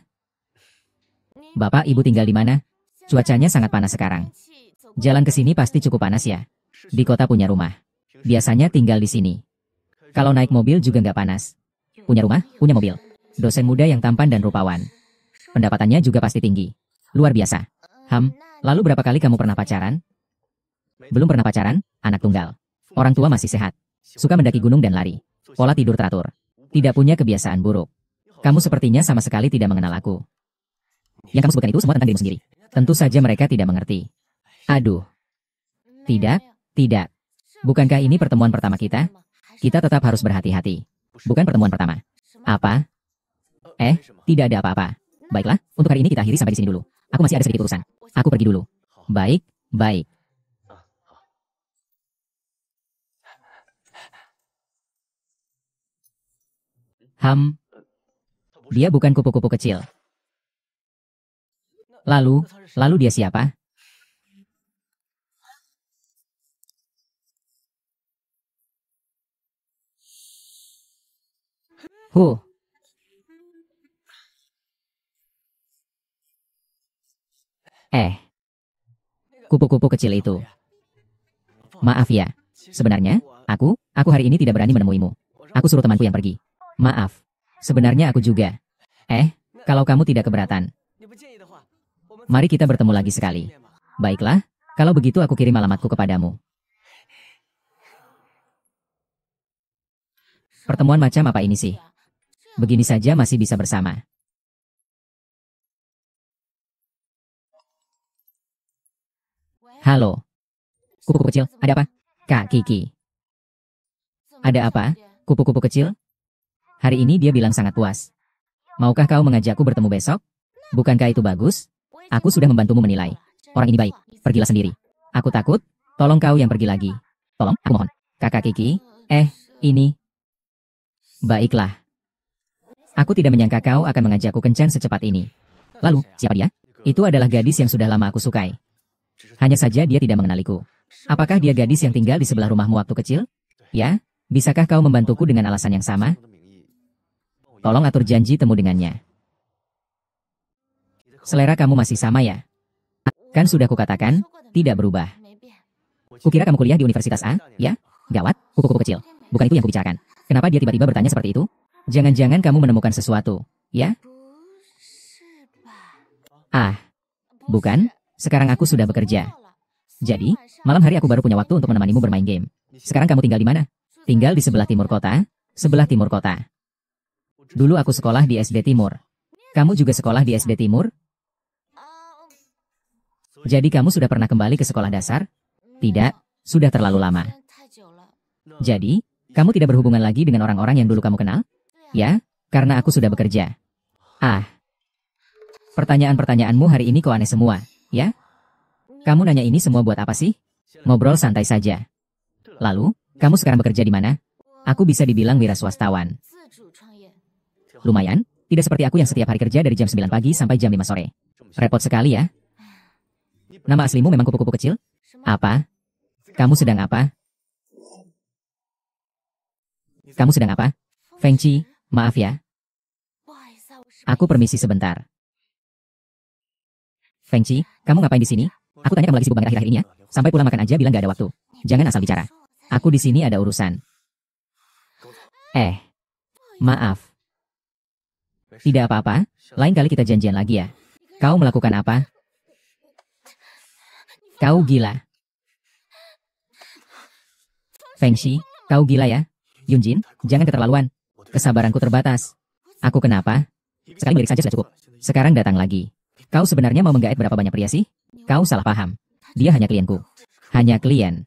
Bapak, ibu tinggal di mana? Cuacanya sangat panas sekarang. Jalan ke sini pasti cukup panas ya. Di kota punya rumah. Biasanya tinggal di sini. Kalau naik mobil juga nggak panas. Punya rumah, punya mobil. Dosen muda yang tampan dan rupawan. Pendapatannya juga pasti tinggi. Luar biasa. Lalu berapa kali kamu pernah pacaran? Belum pernah pacaran, anak tunggal. Orang tua masih sehat. Suka mendaki gunung dan lari. Pola tidur teratur. Tidak punya kebiasaan buruk. Kamu sepertinya sama sekali tidak mengenal aku. Yang kamu sebutkan itu semua tentang dirimu sendiri. Tentu saja mereka tidak mengerti. Aduh. Tidak. Bukankah ini pertemuan pertama kita? Kita tetap harus berhati-hati. Bukan pertemuan pertama. Apa? Tidak ada apa-apa. Baiklah, untuk hari ini kita akhiri sampai di sini dulu. Aku masih ada sedikit urusan. Aku pergi dulu. Baik. Dia bukan kupu-kupu kecil. Lalu dia siapa? Kupu-kupu kecil itu. Maaf ya. Sebenarnya, aku hari ini tidak berani menemuimu. Aku suruh temanku yang pergi. Maaf. Sebenarnya aku juga. Kalau kamu tidak keberatan, mari kita bertemu lagi sekali. Baiklah, kalau begitu aku kirim alamatku kepadamu. Pertemuan macam apa ini sih? Begini saja masih bisa bersama. Halo. Kupu-kupu kecil, ada apa? Kak Kiki. Ada apa, kupu-kupu kecil? Hari ini dia bilang sangat puas. Maukah kau mengajakku bertemu besok? Bukankah itu bagus? Aku sudah membantumu menilai. Orang ini baik, pergilah sendiri. Aku takut, tolong kau yang pergi lagi. Tolong, aku mohon. Kakak Kiki, ini. Baiklah. Aku tidak menyangka kau akan mengajakku kencan secepat ini. Lalu, siapa dia? Itu adalah gadis yang sudah lama aku sukai. Hanya saja dia tidak mengenaliku. Apakah dia gadis yang tinggal di sebelah rumahmu waktu kecil? Ya, bisakah kau membantuku dengan alasan yang sama? Tolong atur janji temu dengannya. Selera kamu masih sama ya? Kan sudah kukatakan, tidak berubah. Kukira kamu kuliah di Universitas A, ya? Gawat, kupu-kupu kecil. Bukan itu yang kubicarakan. Kenapa dia tiba-tiba bertanya seperti itu? Jangan-jangan kamu menemukan sesuatu, ya? Bukan. Sekarang aku sudah bekerja. Jadi, malam hari aku baru punya waktu untuk menemanimu bermain game. Sekarang kamu tinggal di mana? Tinggal di sebelah timur kota. Sebelah timur kota. Dulu aku sekolah di SD Timur. Kamu juga sekolah di SD Timur? Jadi kamu sudah pernah kembali ke sekolah dasar? Tidak, sudah terlalu lama. Jadi, kamu tidak berhubungan lagi dengan orang-orang yang dulu kamu kenal? Ya, karena aku sudah bekerja. Pertanyaan-pertanyaanmu hari ini kok aneh semua, ya? Kamu nanya ini semua buat apa sih? Ngobrol santai saja. Lalu, kamu sekarang bekerja di mana? Aku bisa dibilang wira swastawan. Lumayan, tidak seperti aku yang setiap hari kerja dari jam 9 pagi sampai jam 5 sore. Repot sekali ya. Nama aslimu memang kupu-kupu kecil? Apa? Kamu sedang apa? Fengci, maaf ya. Aku permisi sebentar. Fengci, kamu ngapain di sini? Aku tanya kamu lagi sibuk banget akhir-akhir ini ya. Sampai pulang makan aja bilang gak ada waktu. Jangan asal bicara. Aku di sini ada urusan. Maaf. Tidak apa-apa, lain kali kita janjian lagi ya. Kau melakukan apa? Kau gila. Fengci, kau gila ya? Yunjin, jangan keterlaluan. Kesabaranku terbatas. Aku kenapa? Sekali melirik saja sudah cukup. Sekarang datang lagi. Kau sebenarnya mau menggait berapa banyak pria sih? Kau salah paham. Dia hanya klienku. Hanya klien.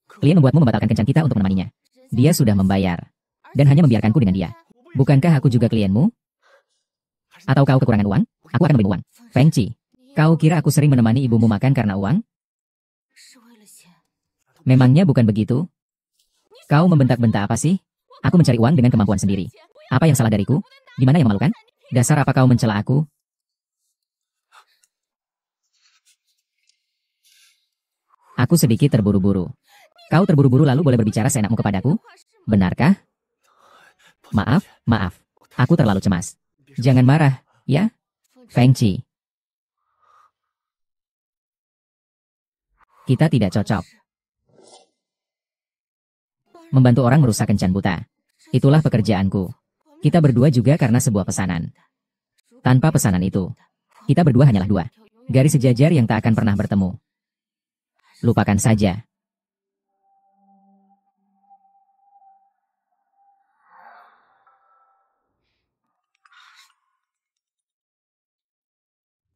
Klien membuatmu membatalkan kencan kita untuk menemaninya. Dia sudah membayar. Dan hanya membiarkanku dengan dia. Bukankah aku juga klienmu? Atau kau kekurangan uang? Aku akan memberimu uang. Feng Qi, kau kira aku sering menemani ibumu makan karena uang? Memangnya bukan begitu? Kau membentak-bentak apa sih? Aku mencari uang dengan kemampuan sendiri. Apa yang salah dariku? Di mana yang memalukan? Dasar apa kau mencela aku? Aku sedikit terburu-buru. Kau terburu-buru lalu boleh berbicara seenakmu kepadaku? Benarkah? Maaf. Aku terlalu cemas. Jangan marah, ya? Feng Qi. Kita tidak cocok. Membantu orang merusak kencan buta. Itulah pekerjaanku. Kita berdua juga karena sebuah pesanan. Tanpa pesanan itu, kita berdua hanyalah dua garis sejajar yang tak akan pernah bertemu. Lupakan saja.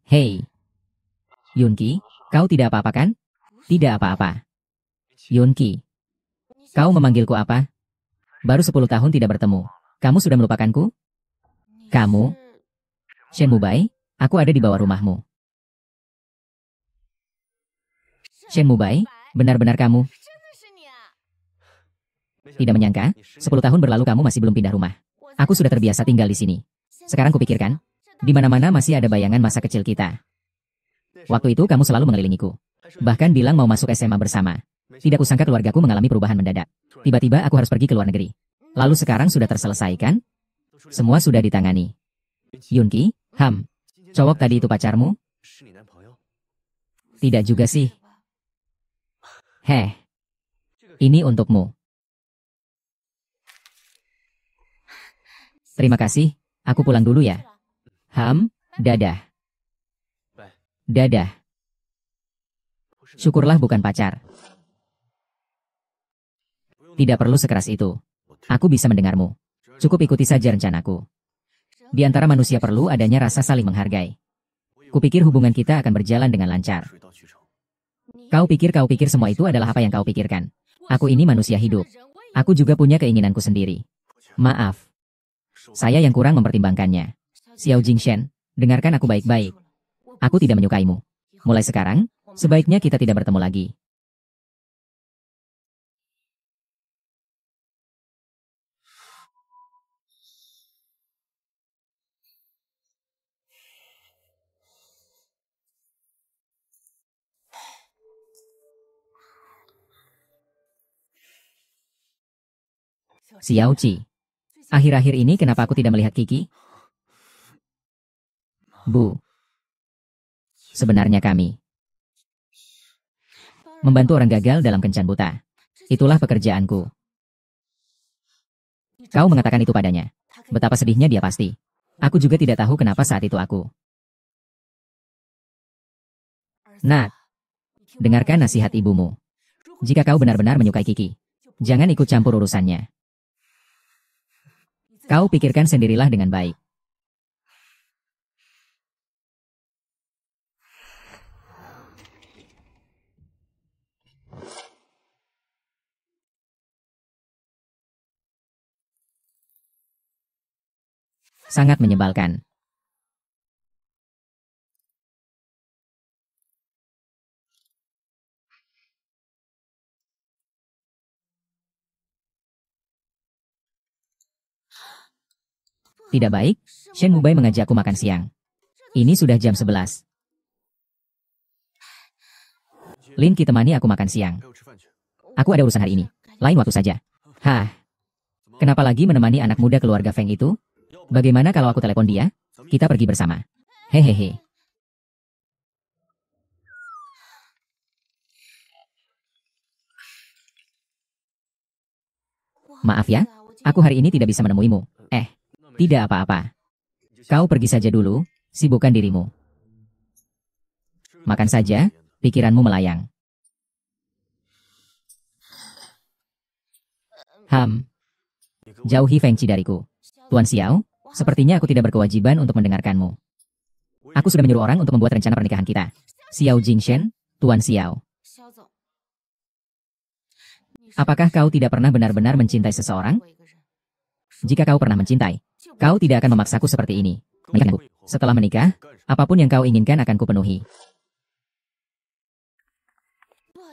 Hei, Yunki, kau tidak apa-apa kan? Tidak apa-apa. Yunki, kau memanggilku apa? Baru 10 tahun tidak bertemu. Kamu sudah melupakanku? Kamu? Shen Mubai, aku ada di bawah rumahmu. Shen Mubai, benar-benar kamu? Tidak menyangka, 10 tahun berlalu kamu masih belum pindah rumah. Aku sudah terbiasa tinggal di sini. Sekarang kupikirkan, di mana-mana masih ada bayangan masa kecil kita. Waktu itu kamu selalu mengelilingiku. Bahkan bilang mau masuk SMA bersama. Tidak kusangka keluargaku mengalami perubahan mendadak. Tiba-tiba aku harus pergi ke luar negeri. Lalu sekarang sudah terselesaikan? Semua sudah ditangani. Yunki, cowok tadi itu pacarmu? Tidak juga sih. Ini untukmu. Terima kasih, aku pulang dulu ya. Dadah. Dadah. Syukurlah bukan pacar. Tidak perlu sekeras itu. Aku bisa mendengarmu. Cukup ikuti saja rencanaku. Di antara manusia perlu adanya rasa saling menghargai. Kupikir hubungan kita akan berjalan dengan lancar. Kau pikir semua itu adalah apa yang kau pikirkan. Aku ini manusia hidup. Aku juga punya keinginanku sendiri. Maaf. Saya yang kurang mempertimbangkannya. Xiao Jingshen, dengarkan aku baik-baik. Aku tidak menyukaimu. Mulai sekarang, sebaiknya kita tidak bertemu lagi. Xiao Qi, akhir-akhir ini kenapa aku tidak melihat Kiki? Bu. Sebenarnya kami membantu orang gagal dalam kencan buta. Itulah pekerjaanku. Kau mengatakan itu padanya. Betapa sedihnya dia pasti. Aku juga tidak tahu kenapa saat itu aku. Nak, dengarkan nasihat ibumu. Jika kau benar-benar menyukai Kiki, jangan ikut campur urusannya. Kau pikirkan sendirilah dengan baik. Sangat menyebalkan. Tidak baik, Shen Mubai mengajakku makan siang. Ini sudah jam 11. Lin Qi temani aku makan siang. Aku ada urusan hari ini. Lain waktu saja. Kenapa lagi menemani anak muda keluarga Feng itu? Bagaimana kalau aku telepon dia? Kita pergi bersama. Hehehe. Maaf ya, aku hari ini tidak bisa menemuimu. Tidak apa-apa. Kau pergi saja dulu, sibukkan dirimu. Makan saja, pikiranmu melayang. Jauhi Feng Qi dariku. Tuan Xiao, sepertinya aku tidak berkewajiban untuk mendengarkanmu. Aku sudah menyuruh orang untuk membuat rencana pernikahan kita. Xiao Jingshen, Tuan Xiao, apakah kau tidak pernah benar-benar mencintai seseorang? Jika kau pernah mencintai, kau tidak akan memaksaku seperti ini. Menikah denganku. Setelah menikah, apapun yang kau inginkan akan kupenuhi.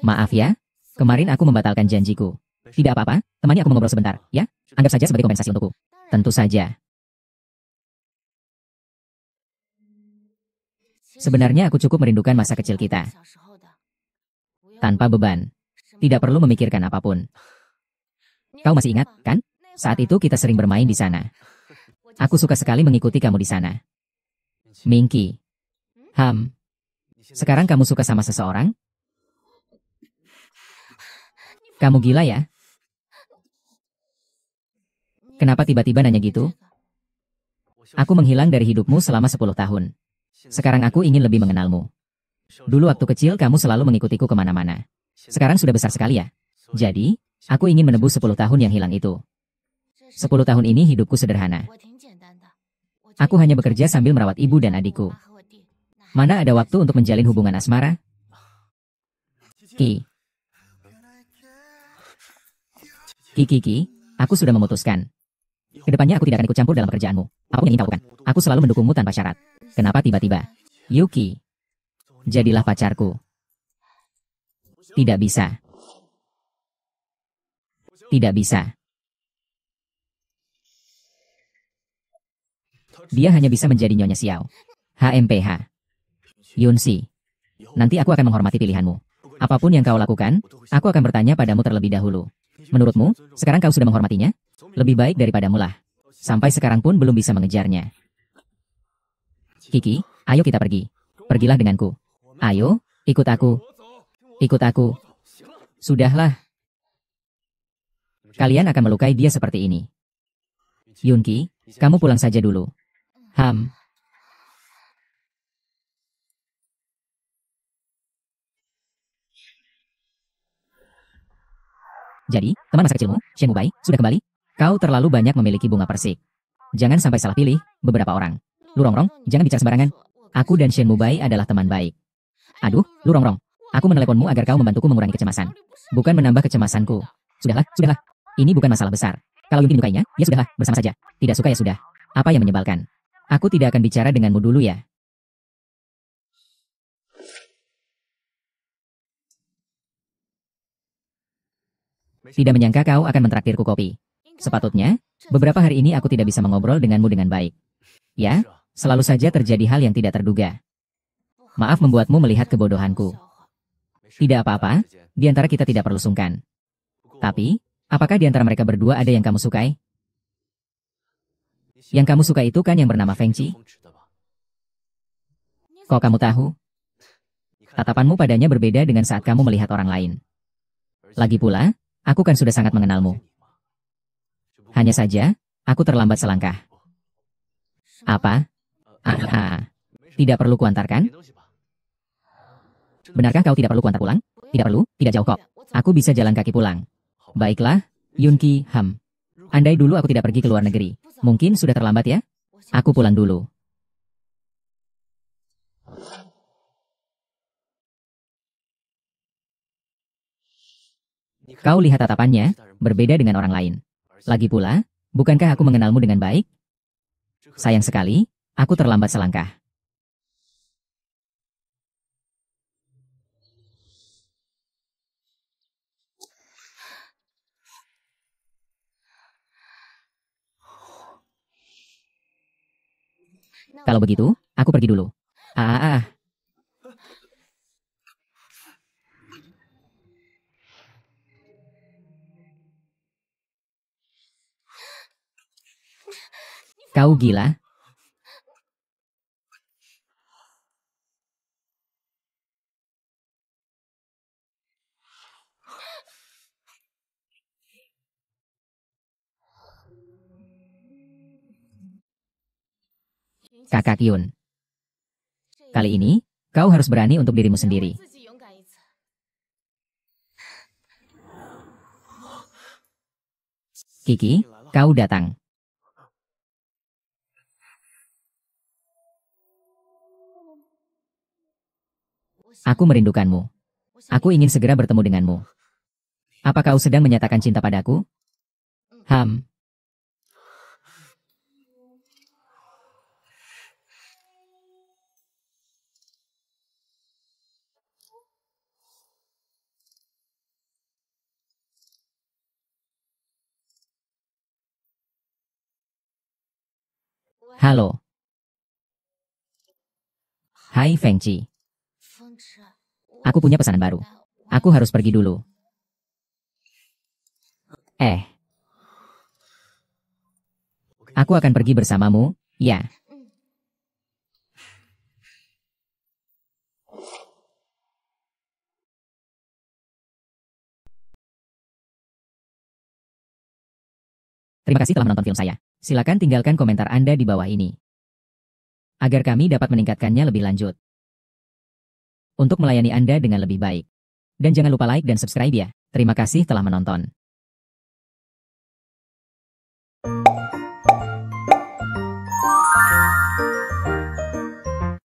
Maaf ya, kemarin aku membatalkan janjiku. Tidak apa-apa, temani aku mengobrol sebentar, ya? Anggap saja sebagai kompensasi untukku. Tentu saja. Sebenarnya aku cukup merindukan masa kecil kita. Tanpa beban. Tidak perlu memikirkan apapun. Kau masih ingat, kan? Saat itu kita sering bermain di sana. Aku suka sekali mengikuti kamu di sana. Minky. Sekarang kamu suka sama seseorang? Kamu gila ya? Kenapa tiba-tiba nanya gitu? Aku menghilang dari hidupmu selama 10 tahun. Sekarang aku ingin lebih mengenalmu. Dulu waktu kecil kamu selalu mengikutiku kemana-mana. Sekarang sudah besar sekali ya. Jadi, aku ingin menebus 10 tahun yang hilang itu. 10 tahun ini hidupku sederhana. Aku hanya bekerja sambil merawat ibu dan adikku. Mana ada waktu untuk menjalin hubungan asmara? Ki, aku sudah memutuskan. Kedepannya aku tidak akan ikut campur dalam pekerjaanmu. Apapun yang ingin kau lakukan, aku selalu mendukungmu tanpa syarat. Kenapa tiba-tiba? Yuki, jadilah pacarku. Tidak bisa. Tidak bisa. Dia hanya bisa menjadi Nyonya Xiao. HMPH. Yunsi. Nanti aku akan menghormati pilihanmu. Apapun yang kau lakukan, aku akan bertanya padamu terlebih dahulu. Menurutmu, sekarang kau sudah menghormatinya? Lebih baik daripadamu lah. Sampai sekarang pun belum bisa mengejarnya. Kiki, ayo kita pergi. Pergilah denganku. Ayo, ikut aku. Ikut aku. Sudahlah. Kalian akan melukai dia seperti ini. Yunki, kamu pulang saja dulu. Jadi, teman masa kecilmu, Shen Wubai, sudah kembali? Kau terlalu banyak memiliki bunga persik. Jangan sampai salah pilih beberapa orang. Lu Rongrong, jangan bicara sembarangan. Aku dan Shen Wubai adalah teman baik. Aduh, Lu Rongrong. Aku meneleponmu agar kau membantuku mengurangi kecemasan. Bukan menambah kecemasanku. Sudahlah, sudahlah. Ini bukan masalah besar. Kalau Yunki menyukainya, ya sudahlah, bersama saja. Tidak suka ya sudah. Apa yang menyebalkan? Aku tidak akan bicara denganmu dulu ya. Tidak menyangka kau akan mentraktirku kopi. Sepatutnya, beberapa hari ini aku tidak bisa mengobrol denganmu dengan baik. Ya, selalu saja terjadi hal yang tidak terduga. Maaf membuatmu melihat kebodohanku. Tidak apa-apa, di antara kita tidak perlu sungkan. Tapi, apakah di antara mereka berdua ada yang kamu sukai? Yang kamu suka itu kan yang bernama Feng Qi? Kok kamu tahu? Tatapanmu padanya berbeda dengan saat kamu melihat orang lain. Lagi pula, aku kan sudah sangat mengenalmu. Hanya saja, aku terlambat selangkah. Apa? Tidak perlu kuantarkan? Benarkah kau tidak perlu kuantar pulang? Tidak perlu, tidak jauh kok. Aku bisa jalan kaki pulang. Baiklah, Yunki, Andai dulu aku tidak pergi ke luar negeri, mungkin sudah terlambat ya? Aku pulang dulu. Kau lihat tatapannya, berbeda dengan orang lain. Lagi pula, bukankah aku mengenalmu dengan baik? Sayang sekali, aku terlambat selangkah. Kalau begitu, aku pergi dulu. Kau gila? Kakak Yun. Kali ini, kau harus berani untuk dirimu sendiri. Kiki, kau datang. Aku merindukanmu. Aku ingin segera bertemu denganmu. Apa kau sedang menyatakan cinta padaku? Ham. Halo. Hai Feng Chi. Aku punya pesanan baru. Aku harus pergi dulu. Aku akan pergi bersamamu, ya. Terima kasih telah menonton film saya. Silakan tinggalkan komentar Anda di bawah ini, agar kami dapat meningkatkannya lebih lanjut untuk melayani Anda dengan lebih baik. Dan jangan lupa like dan subscribe ya. Terima kasih telah menonton.